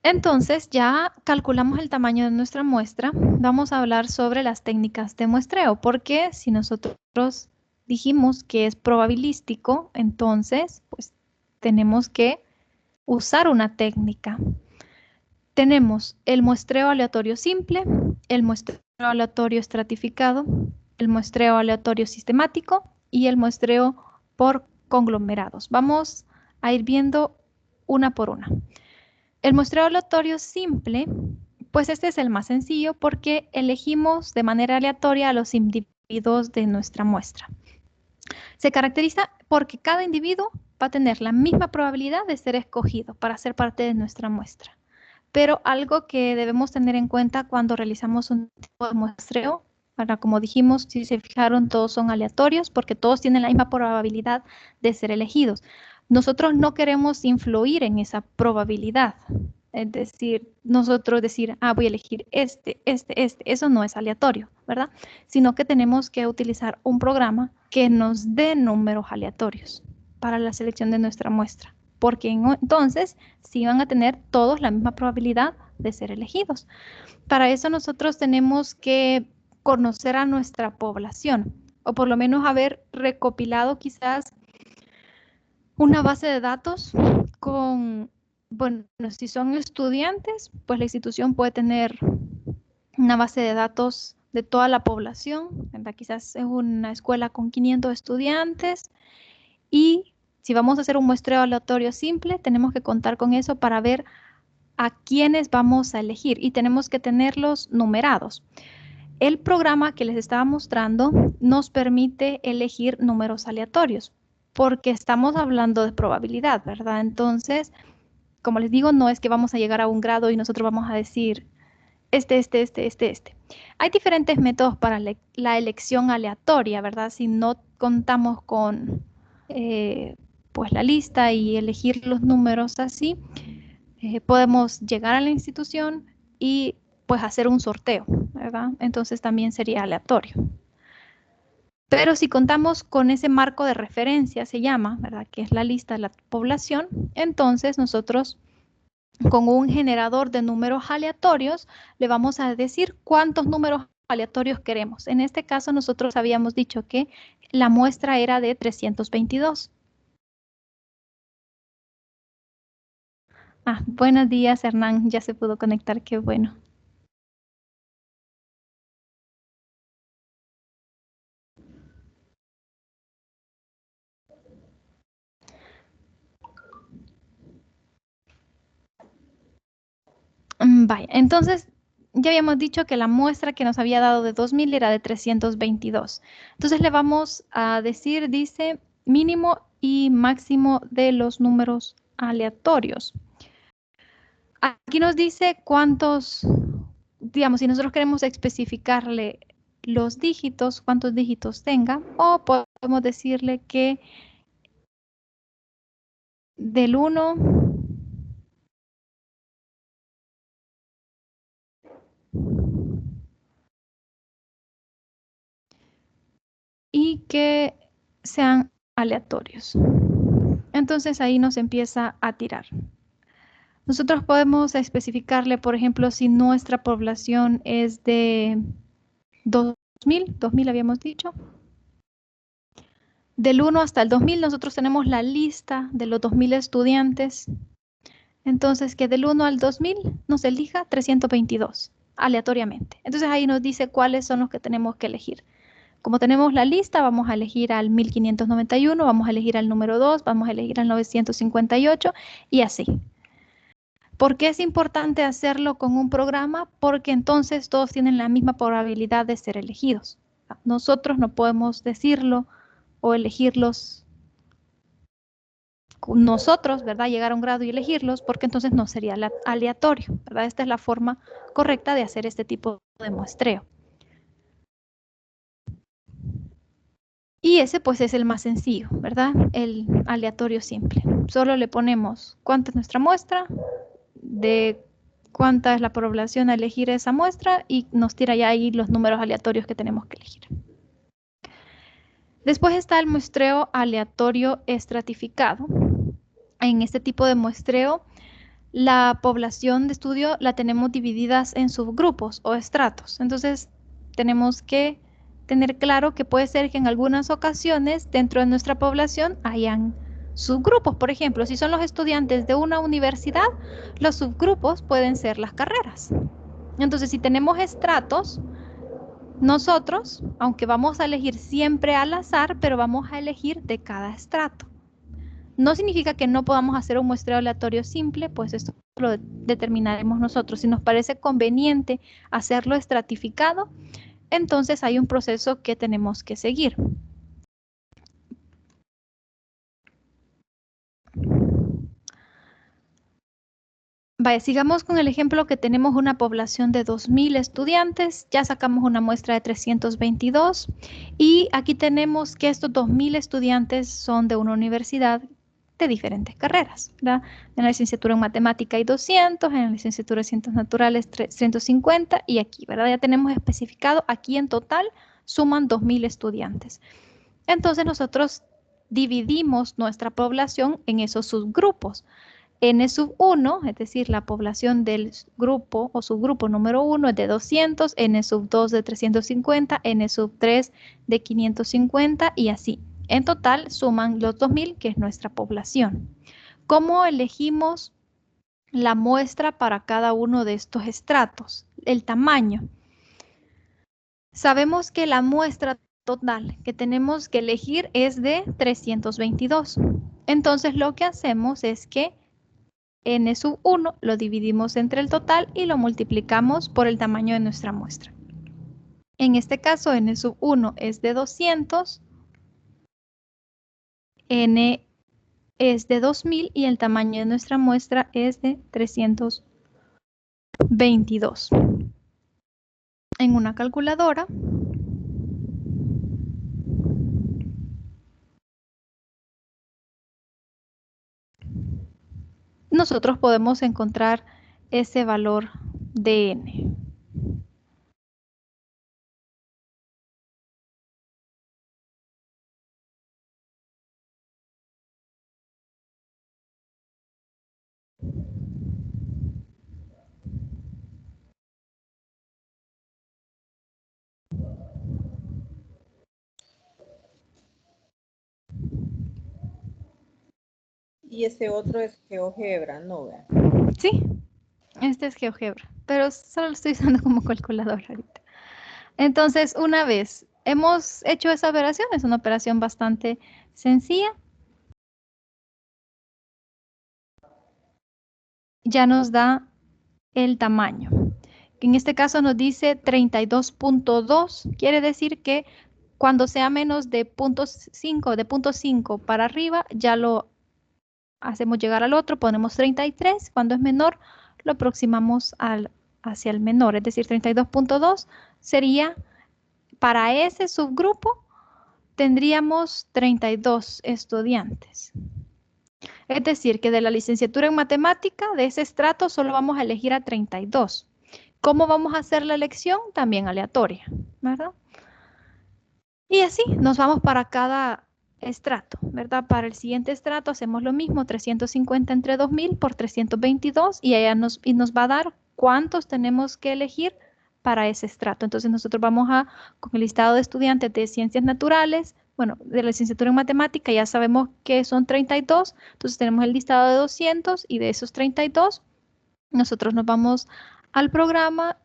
Entonces ya calculamos el tamaño de nuestra muestra. Vamos a hablar sobre las técnicas de muestreo, porque si nosotros dijimos que es probabilístico, entonces pues tenemos que usar una técnica. Tenemos el muestreo aleatorio simple, el muestreo aleatorio estratificado, el muestreo aleatorio sistemático y el muestreo por conglomerados. Vamos a ir viendo una por una. El muestreo aleatorio simple, pues este es el más sencillo porque elegimos de manera aleatoria a los individuos de nuestra muestra. Se caracteriza porque cada individuo va a tener la misma probabilidad de ser escogido para ser parte de nuestra muestra. Pero algo que debemos tener en cuenta cuando realizamos un tipo de muestreo, ahora como dijimos, si se fijaron, todos son aleatorios porque todos tienen la misma probabilidad de ser elegidos. Nosotros no queremos influir en esa probabilidad. Es decir, nosotros decir, voy a elegir este, eso no es aleatorio, ¿verdad? Sino que tenemos que utilizar un programa que nos dé números aleatorios para la selección de nuestra muestra, porque entonces sí van a tener todos la misma probabilidad de ser elegidos. Para eso nosotros tenemos que conocer a nuestra población, o por lo menos haber recopilado quizás una base de datos con, bueno, si son estudiantes, pues la institución puede tener una base de datos de toda la población, ¿verdad? Quizás es una escuela con 500 estudiantes y Si vamos a hacer un muestreo aleatorio simple, tenemos que contar con eso para ver a quiénes vamos a elegir y tenemos que tenerlos numerados. El programa que les estaba mostrando nos permite elegir números aleatorios porque estamos hablando de probabilidad, ¿verdad? Entonces, como les digo, no es que vamos a llegar a un grado y nosotros vamos a decir este. Hay diferentes métodos para la elección aleatoria, ¿verdad? Si no contamos con pues la lista y elegir los números así, podemos llegar a la institución y pues hacer un sorteo, ¿verdad? Entonces también sería aleatorio. Pero si contamos con ese marco de referencia, se llama, ¿verdad? Que es la lista de la población, entonces nosotros con un generador de números aleatorios le vamos a decir cuántos números aleatorios queremos. En este caso nosotros habíamos dicho que la muestra era de 322. Buenos días, Hernán. Ya se pudo conectar, qué bueno. Vaya, entonces ya habíamos dicho que la muestra que nos había dado de 2000 era de 322. Entonces le vamos a decir, dice, mínimo y máximo de los números aleatorios. Aquí nos dice cuántos, digamos, si nosotros queremos especificarle los dígitos, cuántos dígitos tenga, o podemos decirle que del 1 y que sean aleatorios. Entonces ahí nos empieza a tirar. Nosotros podemos especificarle, por ejemplo, si nuestra población es de 2000 habíamos dicho. Del 1 hasta el 2000 nosotros tenemos la lista de los 2000 estudiantes. Entonces que del 1 al 2000 nos elija 322 aleatoriamente. Entonces ahí nos dice cuáles son los que tenemos que elegir. Como tenemos la lista, vamos a elegir al 1591, vamos a elegir al número 2, vamos a elegir al 958 y así. ¿Por qué es importante hacerlo con un programa? Porque entonces todos tienen la misma probabilidad de ser elegidos. Nosotros no podemos decirlo o elegirlos nosotros, ¿verdad? Llegar a un grado y elegirlos, porque entonces no sería aleatorio, ¿verdad? Esta es la forma correcta de hacer este tipo de muestreo. Y ese pues es el más sencillo, ¿verdad? El aleatorio simple. Solo le ponemos cuánta es nuestra muestra, de cuánta es la población a elegir esa muestra y nos tira ya ahí los números aleatorios que tenemos que elegir. Después está el muestreo aleatorio estratificado. En este tipo de muestreo, la población de estudio la tenemos divididas en subgrupos o estratos. Entonces, tenemos que tener claro que puede ser que en algunas ocasiones dentro de nuestra población hayan subgrupos. Por ejemplo, si son los estudiantes de una universidad, los subgrupos pueden ser las carreras. Entonces, si tenemos estratos, nosotros, aunque vamos a elegir siempre al azar, pero vamos a elegir de cada estrato. No significa que no podamos hacer un muestreo aleatorio simple, pues esto lo determinaremos nosotros. Si nos parece conveniente hacerlo estratificado, entonces hay un proceso que tenemos que seguir. Vaya, sigamos con el ejemplo que tenemos una población de 2000 estudiantes, ya sacamos una muestra de 322 y aquí tenemos que estos 2000 estudiantes son de una universidad de diferentes carreras, ¿verdad? En la licenciatura en matemática hay 200, en la licenciatura de ciencias naturales 350 y aquí, ¿verdad? Ya tenemos especificado, aquí en total suman 2000 estudiantes. Entonces nosotros dividimos nuestra población en esos subgrupos. N sub 1, es decir, la población del grupo o subgrupo número 1 es de 200, N sub 2 de 350, N sub 3 de 550 y así. En total suman los 2000, que es nuestra población. ¿Cómo elegimos la muestra para cada uno de estos estratos? El tamaño. Sabemos que la muestra total que tenemos que elegir es de 322. Entonces lo que hacemos es que n sub 1 lo dividimos entre el total y lo multiplicamos por el tamaño de nuestra muestra. En este caso, n sub 1 es de 200, n es de 2000 y el tamaño de nuestra muestra es de 322. En una calculadora, nosotros podemos encontrar ese valor de n. Y ese otro es GeoGebra, ¿no? ¿Ve? Sí, este es GeoGebra, pero solo lo estoy usando como calculadora ahorita. Entonces, una vez hemos hecho esa operación, es una operación bastante sencilla. Ya nos da el tamaño. En este caso nos dice 32.2, quiere decir que cuando sea menos de 0.5, de 0.5 para arriba, ya lo hacemos llegar al otro, ponemos 33, cuando es menor, lo aproximamos hacia el menor, es decir, 32.2 sería, para ese subgrupo, tendríamos 32 estudiantes. Es decir, que de la licenciatura en matemática, de ese estrato, solo vamos a elegir a 32. ¿Cómo vamos a hacer la elección? También aleatoria, ¿verdad? Y así nos vamos para cada estrato, ¿verdad? Para el siguiente estrato hacemos lo mismo, 350 entre 2000 por 322 y allá nos va a dar cuántos tenemos que elegir para ese estrato. Entonces nosotros vamos con el listado de estudiantes de ciencias naturales, bueno, de la licenciatura en matemática ya sabemos que son 32, entonces tenemos el listado de 200 y de esos 32 nosotros nos vamos al programa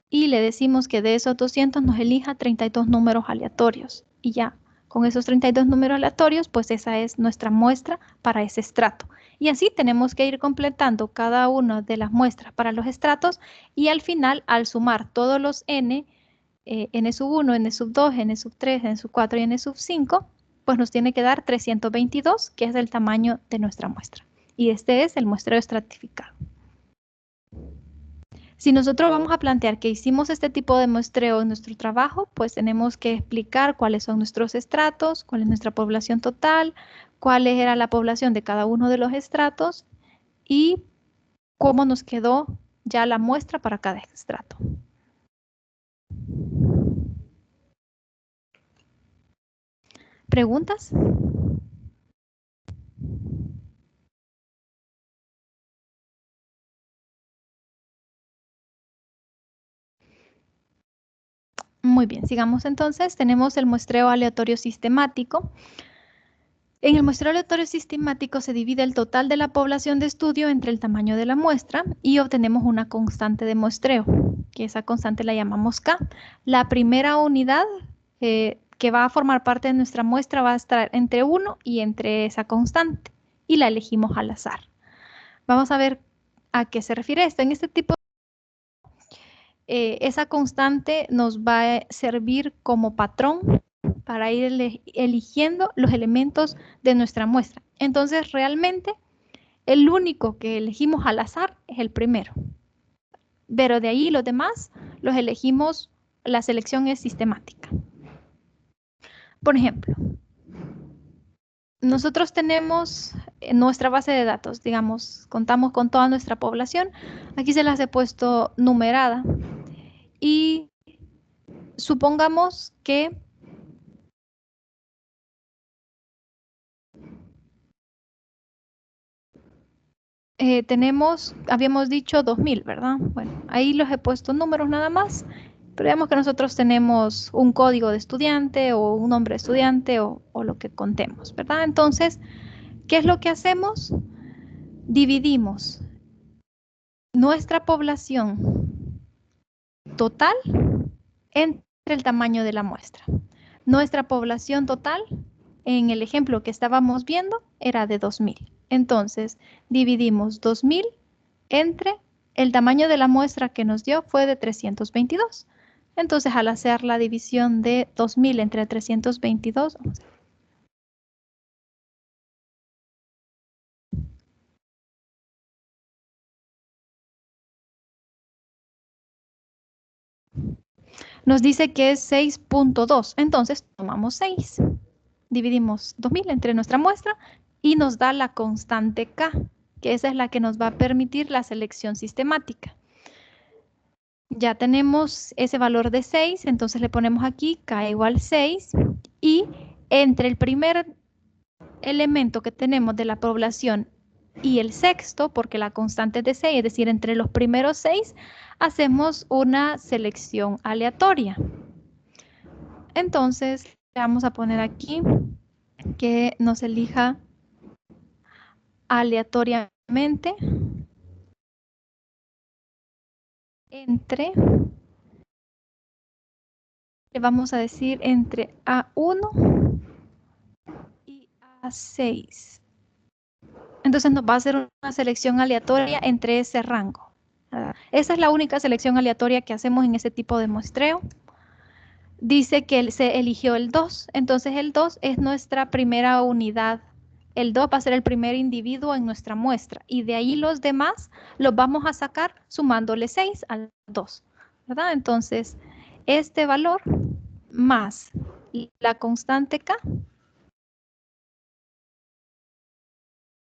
y le decimos que de esos 200 nos elija 32 números aleatorios. Y ya, con esos 32 números aleatorios, pues esa es nuestra muestra para ese estrato. Y así tenemos que ir completando cada una de las muestras para los estratos y al final, al sumar todos los n, n sub 1, n sub 2, n sub 3, n sub 4 y n sub 5, pues nos tiene que dar 322, que es el tamaño de nuestra muestra. Y este es el muestreo estratificado. Si nosotros vamos a plantear que hicimos este tipo de muestreo en nuestro trabajo, pues tenemos que explicar cuáles son nuestros estratos, cuál es nuestra población total, cuál era la población de cada uno de los estratos y cómo nos quedó ya la muestra para cada estrato. ¿Preguntas? Muy bien, sigamos entonces. Tenemos el muestreo aleatorio sistemático. En el muestreo aleatorio sistemático se divide el total de la población de estudio entre el tamaño de la muestra y obtenemos una constante de muestreo, que esa constante la llamamos K. La primera unidad que va a formar parte de nuestra muestra va a estar entre 1 y entre esa constante y la elegimos al azar. Vamos a ver a qué se refiere esto. En este tipo esa constante nos va a servir como patrón para ir eligiendo los elementos de nuestra muestra. Entonces, realmente, el único que elegimos al azar es el primero. Pero de ahí los demás los elegimos, la selección es sistemática. Por ejemplo, nosotros tenemos nuestra base de datos, digamos, contamos con toda nuestra población. Aquí se las he puesto numerada. Y supongamos que habíamos dicho 2000, ¿verdad? Bueno, ahí los he puesto números nada más, pero digamos que nosotros tenemos un código de estudiante o un nombre de estudiante o lo que contemos, ¿verdad? Entonces, ¿qué es lo que hacemos? Dividimos nuestra población total entre el tamaño de la muestra. Nuestra población total en el ejemplo que estábamos viendo era de 2000. Entonces, dividimos 2000 entre el tamaño de la muestra que nos dio fue de 322. Entonces, al hacer la división de 2000 entre 322, vamos a ver. Nos dice que es 6.2. Entonces, tomamos 6. Dividimos 2000 entre nuestra muestra y nos da la constante K, que esa es la que nos va a permitir la selección sistemática. Ya tenemos ese valor de 6, entonces le ponemos aquí K igual 6 y entre el primer elemento que tenemos de la población y el sexto, porque la constante es de 6, es decir, entre los primeros 6, hacemos una selección aleatoria. Entonces, vamos a poner aquí que nos elija aleatoriamente entre, le vamos a decir entre A1 y A6. Entonces nos va a hacer una selección aleatoria entre ese rango. Esa es la única selección aleatoria que hacemos en ese tipo de muestreo. Dice que se eligió el 2, entonces el 2 es nuestra primera unidad. El 2 va a ser el primer individuo en nuestra muestra y de ahí los demás los vamos a sacar sumándole 6 al 2, ¿verdad? Entonces, este valor más la constante K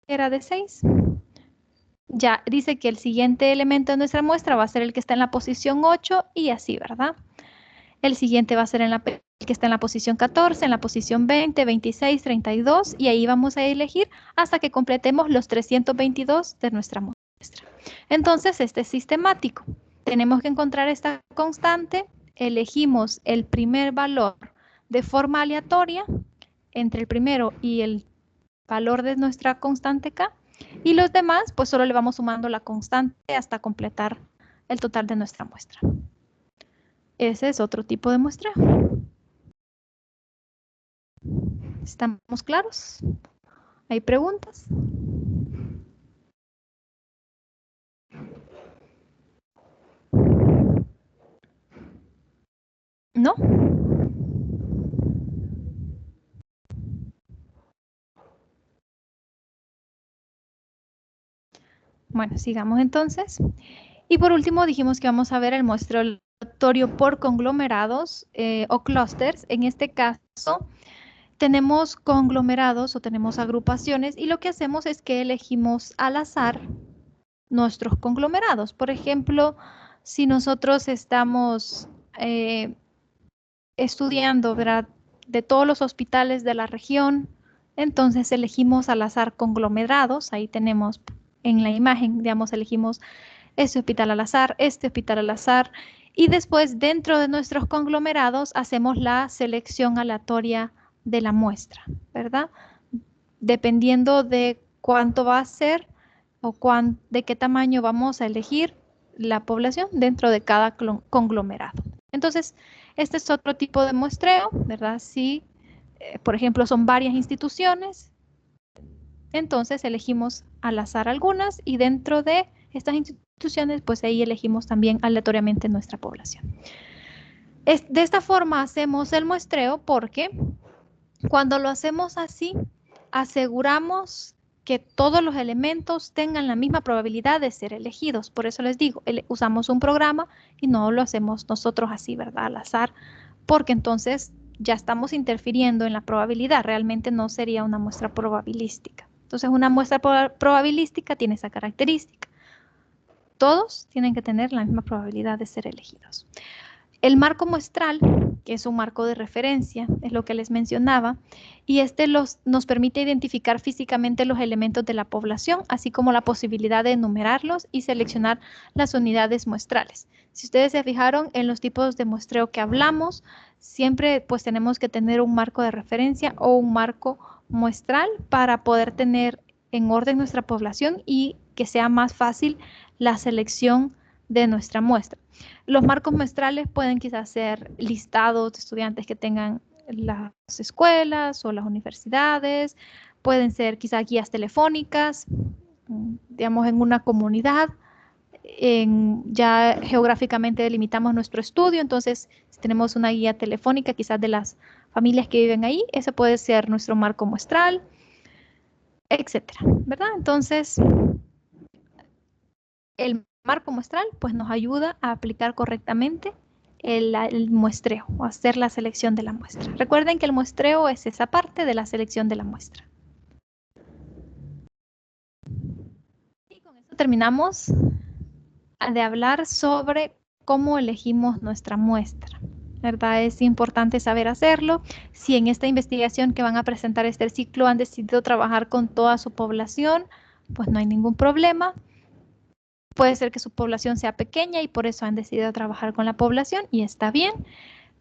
era de 6. Ya dice que el siguiente elemento de nuestra muestra va a ser el que está en la posición 8 y así, ¿verdad? El siguiente va a ser el que está en la posición 14, en la posición 20, 26, 32 y ahí vamos a elegir hasta que completemos los 322 de nuestra muestra. Entonces, este es sistemático. Tenemos que encontrar esta constante, elegimos el primer valor de forma aleatoria entre el primero y el valor de nuestra constante K y los demás pues solo le vamos sumando la constante hasta completar el total de nuestra muestra. Ese es otro tipo de muestreo. ¿Estamos claros? ¿Hay preguntas? ¿No? Bueno, sigamos entonces. Y por último dijimos que vamos a ver el muestreo aleatorio por conglomerados o clústeres. En este caso tenemos conglomerados o tenemos agrupaciones y lo que hacemos es que elegimos al azar nuestros conglomerados. Por ejemplo, si nosotros estamos estudiando, ¿verdad?, de todos los hospitales de la región, entonces elegimos al azar conglomerados. Ahí tenemos en la imagen, digamos, elegimos este hospital al azar, este hospital al azar, y después dentro de nuestros conglomerados hacemos la selección aleatoria de la muestra, ¿verdad? Dependiendo de cuánto va a ser o de qué tamaño vamos a elegir la población dentro de cada conglomerado. Entonces, este es otro tipo de muestreo, ¿verdad? Si, por ejemplo, son varias instituciones, entonces elegimos al azar algunas y dentro de estas instituciones, pues ahí elegimos también aleatoriamente nuestra población. De esta forma hacemos el muestreo porque cuando lo hacemos así, aseguramos que todos los elementos tengan la misma probabilidad de ser elegidos. Por eso les digo, usamos un programa y no lo hacemos nosotros así, ¿verdad? Al azar, porque entonces ya estamos interfiriendo en la probabilidad. Realmente no sería una muestra probabilística. Entonces, una muestra probabilística tiene esa característica. Todos tienen que tener la misma probabilidad de ser elegidos. El marco muestral, que es un marco de referencia, es lo que les mencionaba, y este nos permite identificar físicamente los elementos de la población, así como la posibilidad de enumerarlos y seleccionar las unidades muestrales. Si ustedes se fijaron en los tipos de muestreo que hablamos, siempre pues tenemos que tener un marco de referencia o un marco muestral para poder tener en orden nuestra población y que sea más fácil la selección de nuestra muestra. Los marcos muestrales pueden quizás ser listados de estudiantes que tengan las escuelas o las universidades, pueden ser quizá guías telefónicas, digamos en una comunidad. Ya geográficamente delimitamos nuestro estudio, entonces si tenemos una guía telefónica quizás de las familias que viven ahí, ese puede ser nuestro marco muestral, etcétera, ¿verdad? Entonces, el marco muestral pues nos ayuda a aplicar correctamente el muestreo o hacer la selección de la muestra. Recuerden que el muestreo es esa parte de la selección de la muestra. Y con esto terminamos de hablar sobre cómo elegimos nuestra muestra, ¿verdad? Es importante saber hacerlo. Si en esta investigación que van a presentar este ciclo han decidido trabajar con toda su población, pues no hay ningún problema. Puede ser que su población sea pequeña y por eso han decidido trabajar con la población y está bien,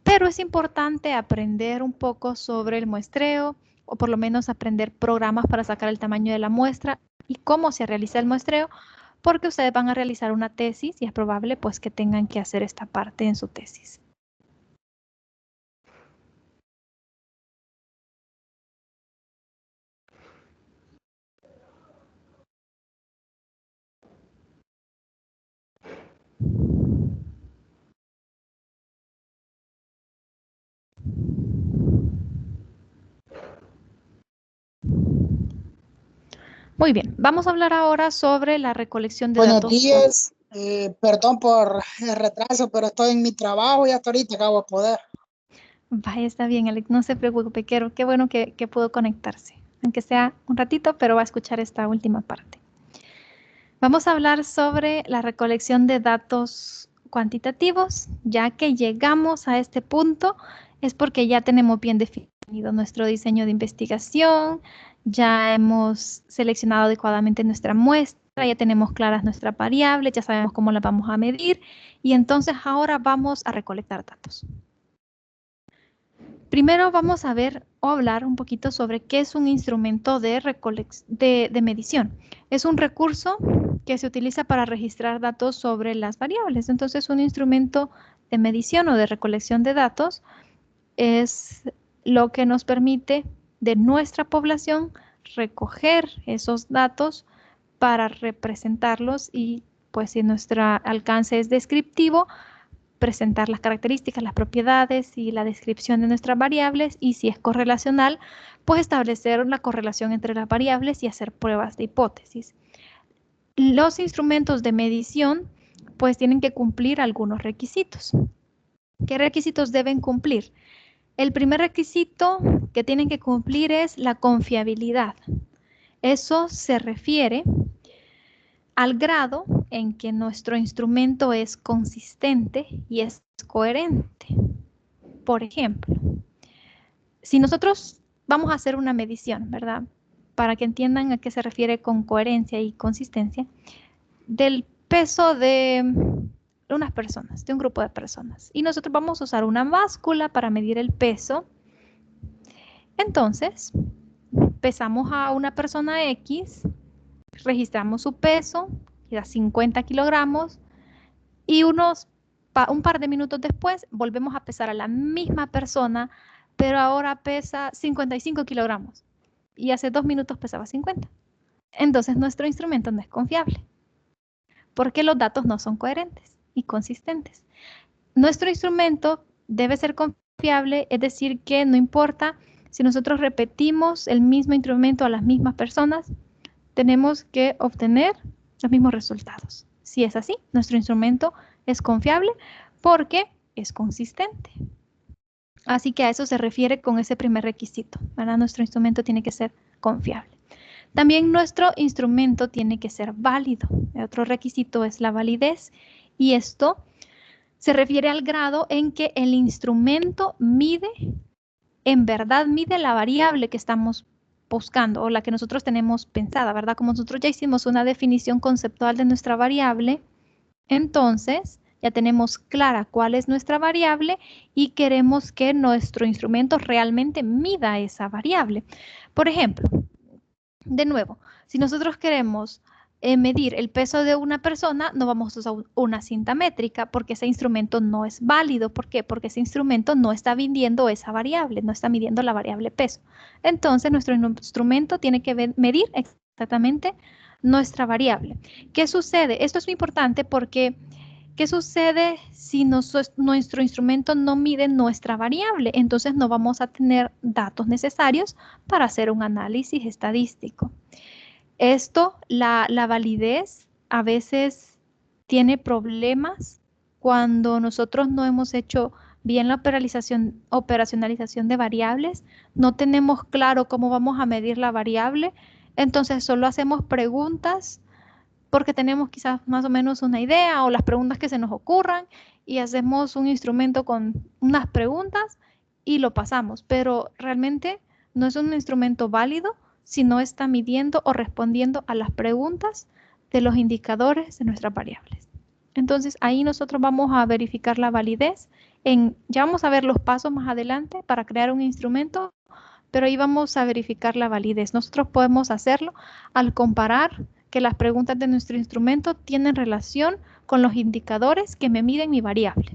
pero es importante aprender un poco sobre el muestreo o por lo menos aprender programas para sacar el tamaño de la muestra y cómo se realiza el muestreo, porque ustedes van a realizar una tesis y es probable pues que tengan que hacer esta parte en su tesis. Muy bien, vamos a hablar ahora sobre la recolección de datos. Buenos días, perdón por el retraso, pero estoy en mi trabajo y hasta ahorita acabo de poder. Vaya, está bien, Alex, no se preocupe, qué bueno que pudo conectarse, aunque sea un ratito, pero va a escuchar esta última parte. Vamos a hablar sobre la recolección de datos cuantitativos. Ya que llegamos a este punto, es porque ya tenemos bien definido nuestro diseño de investigación, ya hemos seleccionado adecuadamente nuestra muestra, ya tenemos claras nuestras variables, ya sabemos cómo las vamos a medir y entonces ahora vamos a recolectar datos. Primero vamos a ver o hablar un poquito sobre qué es un instrumento de medición. Es un recurso que se utiliza para registrar datos sobre las variables. Entonces, un instrumento de medición o de recolección de datos es lo que nos permite de nuestra población recoger esos datos para representarlos y, pues, si nuestro alcance es descriptivo, presentar las características, las propiedades y la descripción de nuestras variables, y si es correlacional, pues establecer la correlación entre las variables y hacer pruebas de hipótesis. Los instrumentos de medición pues tienen que cumplir algunos requisitos. ¿Qué requisitos deben cumplir? El primer requisito que tienen que cumplir es la confiabilidad. Eso se refiere al grado en que nuestro instrumento es consistente y es coherente. Por ejemplo, si nosotros vamos a hacer una medición, ¿verdad? Para que entiendan a qué se refiere con coherencia y consistencia, del peso de unas personas, de un grupo de personas. Y nosotros vamos a usar una báscula para medir el peso. Entonces, pesamos a una persona X, registramos su peso, queda 50 kilogramos, y un par de minutos después volvemos a pesar a la misma persona, pero ahora pesa 55 kilogramos y hace 2 minutos pesaba 50. Entonces nuestro instrumento no es confiable porque los datos no son coherentes y consistentes. Nuestro instrumento debe ser confiable, es decir, que no importa si nosotros repetimos el mismo instrumento a las mismas personas, tenemos que obtener los mismos resultados. Si es así, nuestro instrumento es confiable porque es consistente. Así que a eso se refiere con ese primer requisito, ¿verdad? Nuestro instrumento tiene que ser confiable. También nuestro instrumento tiene que ser válido. El otro requisito es la validez y esto se refiere al grado en que el instrumento en verdad mide la variable que estamos buscando o la que nosotros tenemos pensada, ¿verdad? Como nosotros ya hicimos una definición conceptual de nuestra variable, entonces ya tenemos clara cuál es nuestra variable y queremos que nuestro instrumento realmente mida esa variable. Por ejemplo, de nuevo, si nosotros queremos medir el peso de una persona, no vamos a usar una cinta métrica porque ese instrumento no es válido. ¿Por qué? Porque ese instrumento no está midiendo esa variable, no está midiendo la variable peso. Entonces, nuestro instrumento tiene que medir exactamente nuestra variable. ¿Qué sucede? Esto es muy importante porque ¿qué sucede si nuestro instrumento no mide nuestra variable? Entonces, no vamos a tener datos necesarios para hacer un análisis estadístico. Esto, la validez a veces tiene problemas cuando nosotros no hemos hecho bien la operacionalización de variables, no tenemos claro cómo vamos a medir la variable, entonces solo hacemos preguntas porque tenemos quizás más o menos una idea o las preguntas que se nos ocurran y hacemos un instrumento con unas preguntas y lo pasamos, pero realmente no es un instrumento válido si no está midiendo o respondiendo a las preguntas de los indicadores de nuestras variables. Entonces, ahí nosotros vamos a verificar la validez. Ya vamos a ver los pasos más adelante para crear un instrumento, pero ahí vamos a verificar la validez. Nosotros podemos hacerlo al comparar que las preguntas de nuestro instrumento tienen relación con los indicadores que me miden mi variable.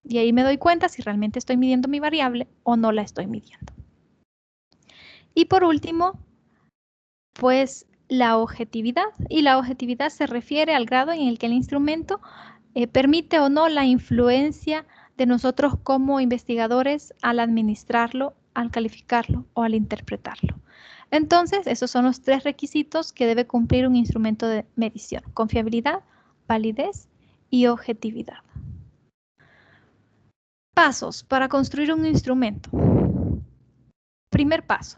Y ahí me doy cuenta si realmente estoy midiendo mi variable o no la estoy midiendo. Y por último, pues la objetividad. Y la objetividad se refiere al grado en el que el instrumento permite o no la influencia de nosotros como investigadores al administrarlo, al calificarlo o al interpretarlo. Entonces, esos son los 3 requisitos que debe cumplir un instrumento de medición: confiabilidad, validez y objetividad. Pasos para construir un instrumento. Primer paso,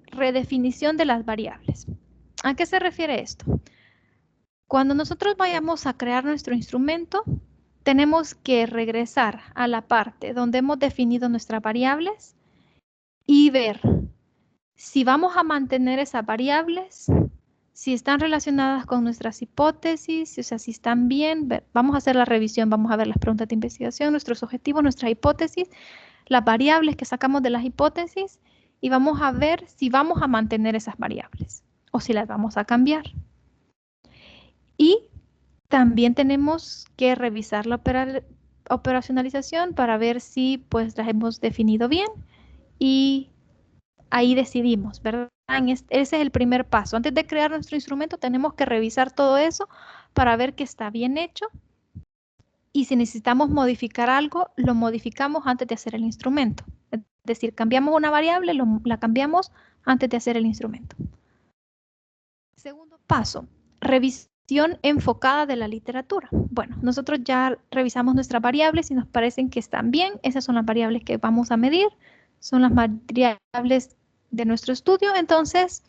redefinición de las variables. ¿A qué se refiere esto? Cuando nosotros vayamos a crear nuestro instrumento, tenemos que regresar a la parte donde hemos definido nuestras variables y ver si vamos a mantener esas variables, si están relacionadas con nuestras hipótesis, o sea, si están bien. Vamos a hacer la revisión, vamos a ver las preguntas de investigación, nuestros objetivos, nuestras hipótesis, las variables que sacamos de las hipótesis y vamos a ver si vamos a mantener esas variables o si las vamos a cambiar. Y también tenemos que revisar la operacionalización para ver si pues las hemos definido bien y ahí decidimos, ¿verdad? Ese es el primer paso. Antes de crear nuestro instrumento tenemos que revisar todo eso para ver que está bien hecho y si necesitamos modificar algo, lo modificamos antes de hacer el instrumento. Es decir, cambiamos una variable, la cambiamos antes de hacer el instrumento. Segundo paso, revisión enfocada de la literatura. Bueno, nosotros ya revisamos nuestras variables y nos parecen que están bien. Esas son las variables que vamos a medir, son las variables de nuestro estudio. Entonces,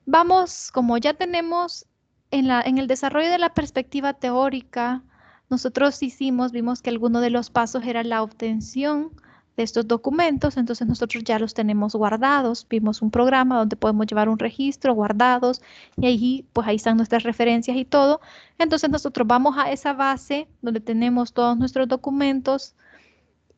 vamos, como ya tenemos en el desarrollo de la perspectiva teórica, nosotros vimos que alguno de los pasos era la obtención de estos documentos, entonces nosotros ya los tenemos guardados. Vimos un programa donde podemos llevar un registro guardados y ahí, pues ahí están nuestras referencias y todo. Entonces nosotros vamos a esa base donde tenemos todos nuestros documentos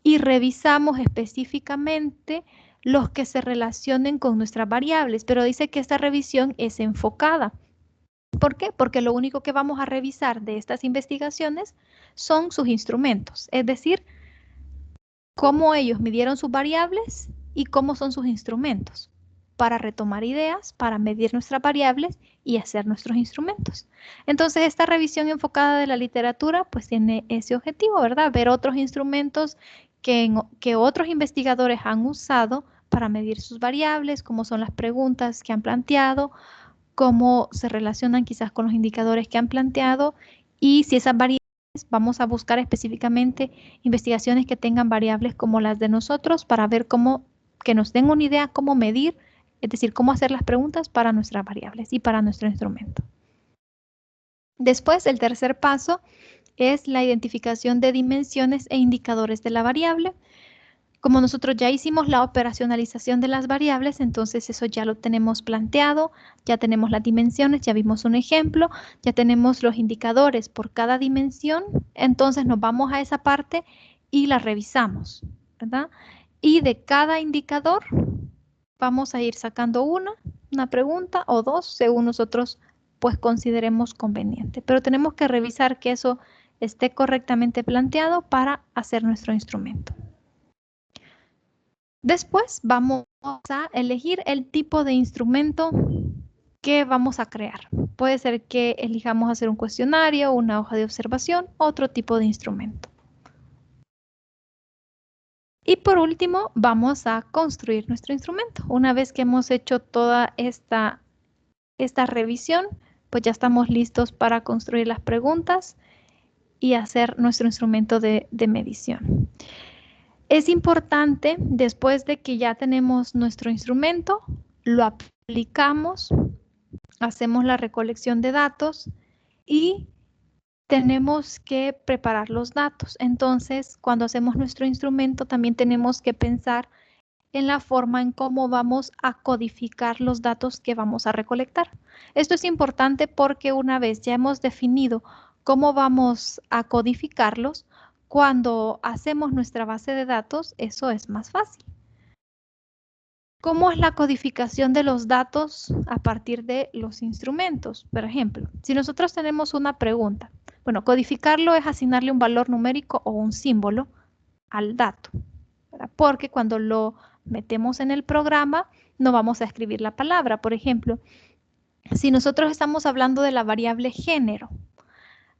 y revisamos específicamente los que se relacionen con nuestras variables, pero dice que esta revisión es enfocada. ¿Por qué? Porque lo único que vamos a revisar de estas investigaciones son sus instrumentos, es decir, cómo ellos midieron sus variables y cómo son sus instrumentos para retomar ideas, para medir nuestras variables y hacer nuestros instrumentos. Entonces, esta revisión enfocada de la literatura pues tiene ese objetivo, ¿verdad? Ver otros instrumentos que otros investigadores han usado para medir sus variables, cómo son las preguntas que han planteado, cómo se relacionan quizás con los indicadores que han planteado y si esas variables vamos a buscar específicamente investigaciones que tengan variables como las de nosotros para ver que nos den una idea cómo medir, es decir, cómo hacer las preguntas para nuestras variables y para nuestro instrumento. Después, el tercer paso es la identificación de dimensiones e indicadores de la variable. Como nosotros ya hicimos la operacionalización de las variables, entonces eso ya lo tenemos planteado, ya tenemos las dimensiones, ya vimos un ejemplo, ya tenemos los indicadores por cada dimensión, entonces nos vamos a esa parte y la revisamos, ¿verdad? Y de cada indicador vamos a ir sacando una pregunta o dos, según nosotros pues consideremos conveniente. Pero tenemos que revisar que eso esté correctamente planteado para hacer nuestro instrumento. Después vamos a elegir el tipo de instrumento que vamos a crear. Puede ser que elijamos hacer un cuestionario, una hoja de observación, otro tipo de instrumento. Y por último, vamos a construir nuestro instrumento. Una vez que hemos hecho toda esta revisión, pues ya estamos listos para construir las preguntas y hacer nuestro instrumento de medición. Es importante, después de que ya tenemos nuestro instrumento, lo aplicamos, hacemos la recolección de datos y tenemos que preparar los datos. Entonces, cuando hacemos nuestro instrumento, también tenemos que pensar en la forma en cómo vamos a codificar los datos que vamos a recolectar. Esto es importante porque una vez ya hemos definido cómo vamos a codificarlos, cuando hacemos nuestra base de datos, eso es más fácil. ¿Cómo es la codificación de los datos a partir de los instrumentos? Por ejemplo, si nosotros tenemos una pregunta, bueno, codificarlo es asignarle un valor numérico o un símbolo al dato, ¿verdad? Porque cuando lo metemos en el programa, no vamos a escribir la palabra. Por ejemplo, si nosotros estamos hablando de la variable género,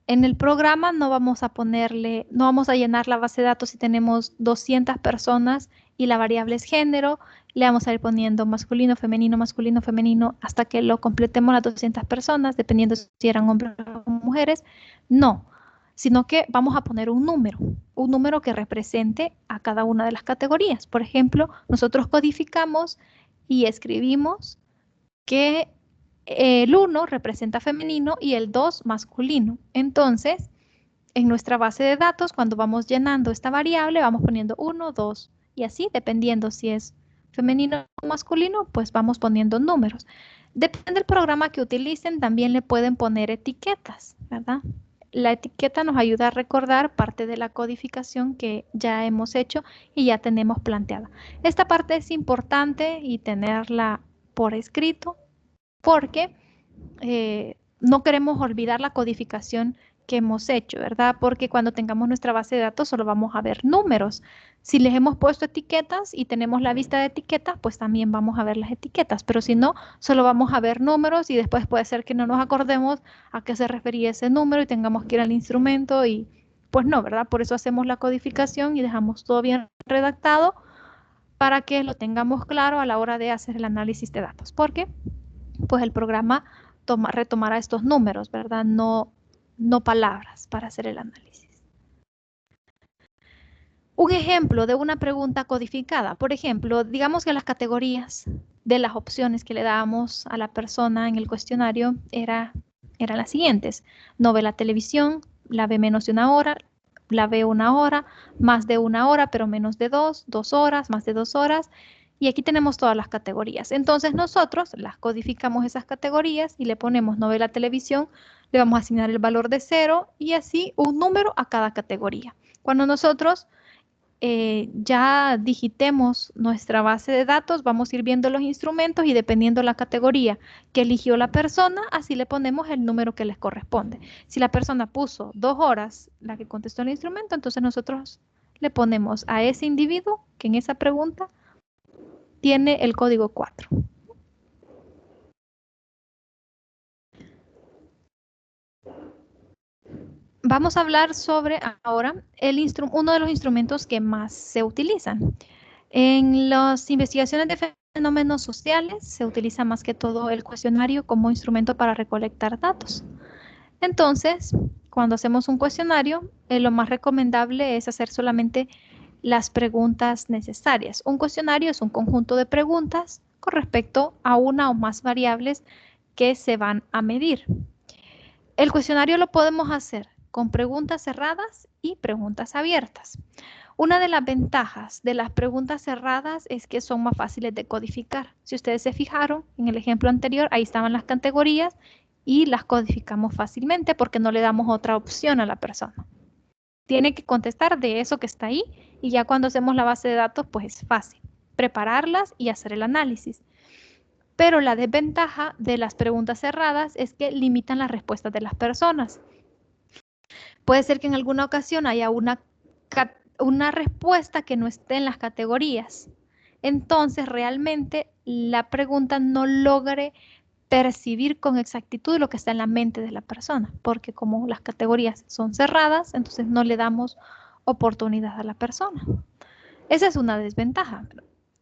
en el programa no vamos a llenar la base de datos si tenemos 200 personas y la variable es género, le vamos a ir poniendo masculino, femenino, hasta que lo completemos las 200 personas, dependiendo si eran hombres o mujeres. No, sino que vamos a poner un número que represente a cada una de las categorías. Por ejemplo, nosotros codificamos y escribimos que el 1 representa femenino y el 2 masculino. Entonces, en nuestra base de datos, cuando vamos llenando esta variable, vamos poniendo 1, 2 y así, dependiendo si es femenino o masculino, pues vamos poniendo números. Depende del programa que utilicen, también le pueden poner etiquetas, ¿verdad? La etiqueta nos ayuda a recordar parte de la codificación que ya hemos hecho y ya tenemos planteada. Esta parte es importante y tenerla por escrito, porque no queremos olvidar la codificación que hemos hecho, ¿verdad? Porque cuando tengamos nuestra base de datos solo vamos a ver números. Si les hemos puesto etiquetas y tenemos la vista de etiquetas, pues también vamos a ver las etiquetas. Pero si no, solo vamos a ver números y después puede ser que no nos acordemos a qué se refería ese número y tengamos que ir al instrumento y pues no, ¿verdad? Por eso hacemos la codificación y dejamos todo bien redactado para que lo tengamos claro a la hora de hacer el análisis de datos. Porque pues el programa retomará estos números, ¿verdad? No palabras para hacer el análisis. Un ejemplo de una pregunta codificada. Por ejemplo, digamos que las categorías de las opciones que le dábamos a la persona en el cuestionario eran las siguientes. No ve la televisión, la ve menos de 1 hora, la ve 1 hora, más de 1 hora, pero menos de 2 horas, más de 2 horas. Y aquí tenemos todas las categorías. Entonces nosotros las codificamos esas categorías y le ponemos no ve la televisión, le vamos a asignar el valor de 0 y así un número a cada categoría. Cuando nosotros ya digitemos nuestra base de datos, vamos a ir viendo los instrumentos y dependiendo la categoría que eligió la persona, así le ponemos el número que les corresponde. Si la persona puso 2 horas, la que contestó el instrumento, entonces nosotros le ponemos a ese individuo que en esa pregunta tiene el código 4. Vamos a hablar sobre ahora uno de los instrumentos que más se utilizan. En las investigaciones de fenómenos sociales se utiliza más que todo el cuestionario como instrumento para recolectar datos. Entonces, cuando hacemos un cuestionario, lo más recomendable es hacer solamente las preguntas necesarias. Un cuestionario es un conjunto de preguntas con respecto a una o más variables que se van a medir. El cuestionario lo podemos hacer con preguntas cerradas y preguntas abiertas. Una de las ventajas de las preguntas cerradas es que son más fáciles de codificar. Si ustedes se fijaron en el ejemplo anterior, ahí estaban las categorías y las codificamos fácilmente porque no le damos otra opción a la persona. Tiene que contestar de eso que está ahí y ya cuando hacemos la base de datos, pues es fácil prepararlas y hacer el análisis. Pero la desventaja de las preguntas cerradas es que limitan las respuestas de las personas. Puede ser que en alguna ocasión haya una respuesta que no esté en las categorías. Entonces, realmente la pregunta no logre percibir con exactitud lo que está en la mente de la persona, porque como las categorías son cerradas, entonces no le damos oportunidad a la persona. Esa es una desventaja.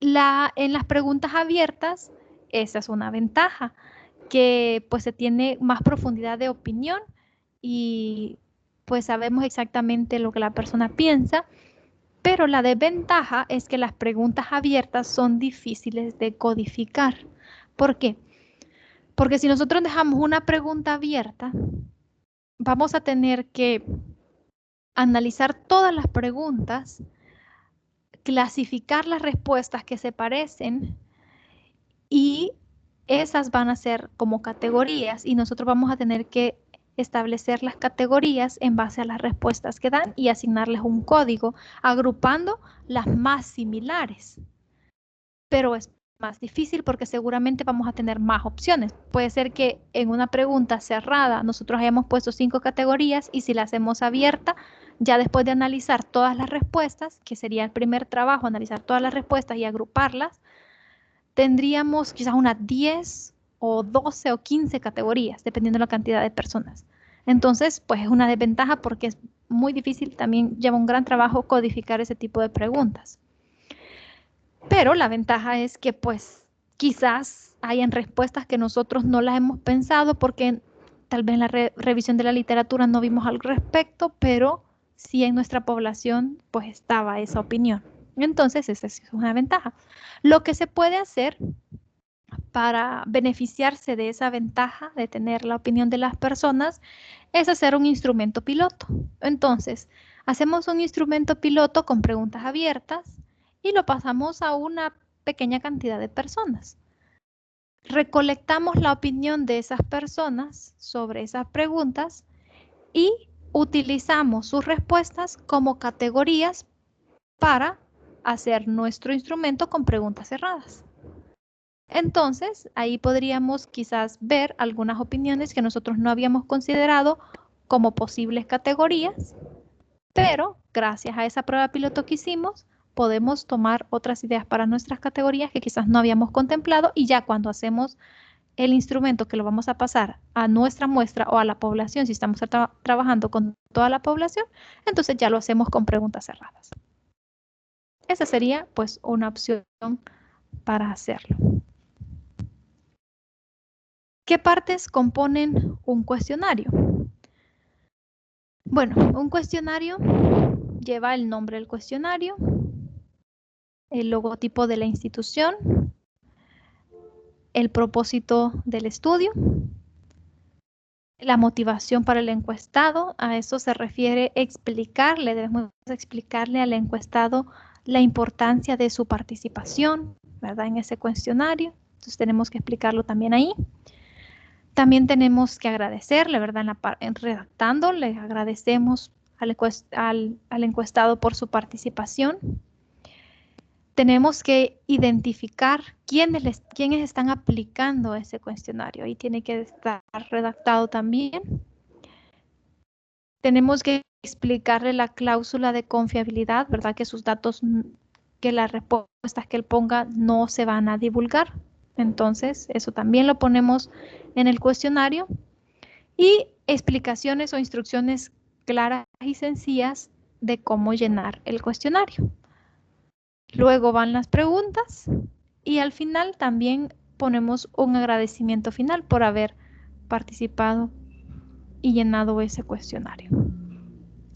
En las preguntas abiertas, esa es una ventaja, que pues se tiene más profundidad de opinión y pues sabemos exactamente lo que la persona piensa, pero la desventaja es que las preguntas abiertas son difíciles de codificar. ¿Por qué? Porque si nosotros dejamos una pregunta abierta, vamos a tener que analizar todas las preguntas, clasificar las respuestas que se parecen y esas van a ser como categorías y nosotros vamos a tener que establecer las categorías en base a las respuestas que dan y asignarles un código, agrupando las más similares. Pero es más difícil porque seguramente vamos a tener más opciones. Puede ser que en una pregunta cerrada nosotros hayamos puesto 5 categorías y si la hacemos abierta, ya después de analizar todas las respuestas, que sería el primer trabajo, analizar todas las respuestas y agruparlas, tendríamos quizás unas 10 o 12 o 15 categorías, dependiendo de la cantidad de personas. Entonces, pues es una desventaja porque es muy difícil, también lleva un gran trabajo codificar ese tipo de preguntas. Pero la ventaja es que pues quizás hayan respuestas que nosotros no las hemos pensado porque tal vez en la revisión de la literatura no vimos al respecto, pero sí en nuestra población pues estaba esa opinión. Entonces, esa es una ventaja. Lo que se puede hacer para beneficiarse de esa ventaja de tener la opinión de las personas es hacer un instrumento piloto. Entonces, hacemos un instrumento piloto con preguntas abiertas y lo pasamos a una pequeña cantidad de personas. Recolectamos la opinión de esas personas sobre esas preguntas y utilizamos sus respuestas como categorías para hacer nuestro instrumento con preguntas cerradas. Entonces, ahí podríamos quizás ver algunas opiniones que nosotros no habíamos considerado como posibles categorías, pero gracias a esa prueba piloto que hicimos, podemos tomar otras ideas para nuestras categorías que quizás no habíamos contemplado y ya cuando hacemos el instrumento que lo vamos a pasar a nuestra muestra o a la población, si estamos trabajando con toda la población, entonces ya lo hacemos con preguntas cerradas. Esa sería pues una opción para hacerlo. ¿Qué partes componen un cuestionario? Bueno, un cuestionario lleva el nombre del cuestionario, el logotipo de la institución, el propósito del estudio, la motivación para el encuestado. A eso se refiere debemos explicarle al encuestado la importancia de su participación, ¿verdad? En ese cuestionario. Entonces tenemos que explicarlo también ahí. También tenemos que agradecerle, ¿verdad? Redactando, le agradecemos al encuestado por su participación. Tenemos que identificar quiénes están aplicando ese cuestionario. Ahí tiene que estar redactado también. Tenemos que explicarle la cláusula de confiabilidad, ¿verdad? Que sus datos, que las respuestas que él ponga no se van a divulgar. Entonces, eso también lo ponemos en el cuestionario. Y explicaciones o instrucciones claras y sencillas de cómo llenar el cuestionario. Luego van las preguntas y al final también ponemos un agradecimiento final por haber participado y llenado ese cuestionario.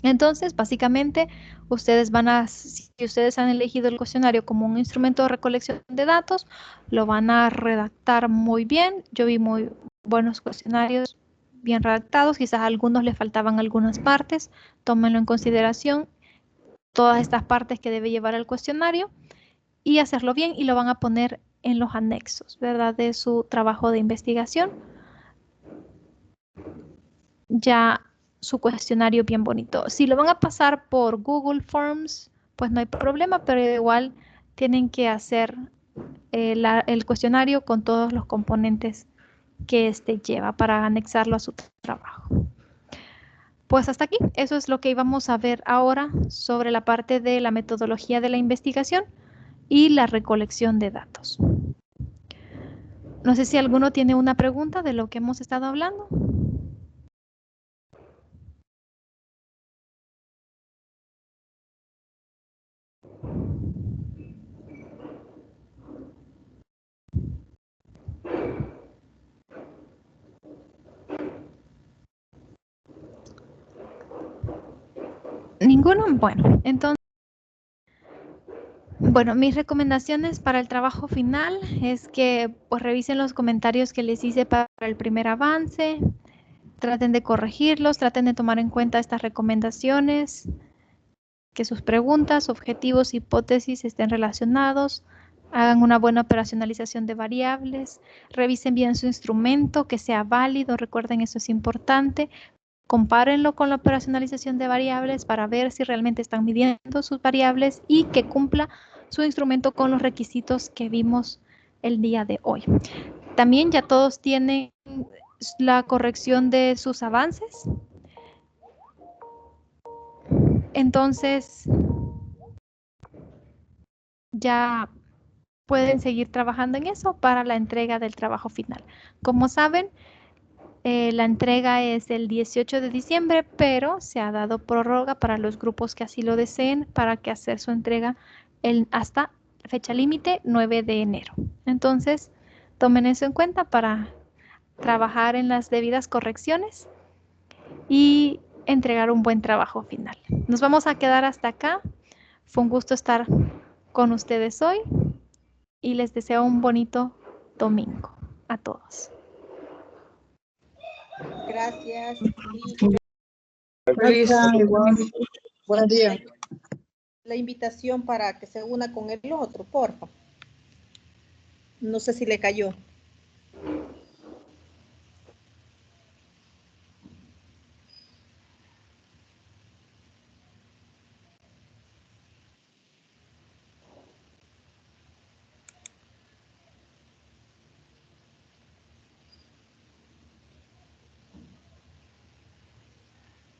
Entonces, básicamente, si ustedes han elegido el cuestionario como un instrumento de recolección de datos, lo van a redactar muy bien. Yo vi muy buenos cuestionarios bien redactados. Quizás a algunos les faltaban algunas partes. Tómenlo en consideración. Todas estas partes que debe llevar el cuestionario y hacerlo bien y lo van a poner en los anexos, ¿verdad? De su trabajo de investigación. Ya su cuestionario bien bonito. Si lo van a pasar por Google Forms, pues no hay problema, pero igual tienen que hacer el cuestionario con todos los componentes que este lleva para anexarlo a su trabajo. Pues hasta aquí, eso es lo que íbamos a ver ahora sobre la parte de la metodología de la investigación y la recolección de datos. No sé si alguno tiene una pregunta de lo que hemos estado hablando. ¿Ninguno? Bueno, entonces, mis recomendaciones para el trabajo final es que pues revisen los comentarios que les hice para el primer avance, traten de corregirlos, traten de tomar en cuenta estas recomendaciones, que sus preguntas, objetivos, hipótesis estén relacionados, hagan una buena operacionalización de variables, revisen bien su instrumento, que sea válido, recuerden eso es importante, compárenlo con la operacionalización de variables para ver si realmente están midiendo sus variables y que cumpla su instrumento con los requisitos que vimos el día de hoy. También ya todos tienen la corrección de sus avances. Entonces, ya pueden seguir trabajando en eso para la entrega del trabajo final. Como saben, la entrega es el 18 de diciembre, pero se ha dado prórroga para los grupos que así lo deseen para que hacer su entrega hasta fecha límite 9 de enero. Entonces, tomen eso en cuenta para trabajar en las debidas correcciones y entregar un buen trabajo final. Nos vamos a quedar hasta acá. Fue un gusto estar con ustedes hoy y les deseo un bonito domingo a todos. Gracias. Feliz Buenos días. La invitación para que se una con el otro, porfa. No sé si le cayó.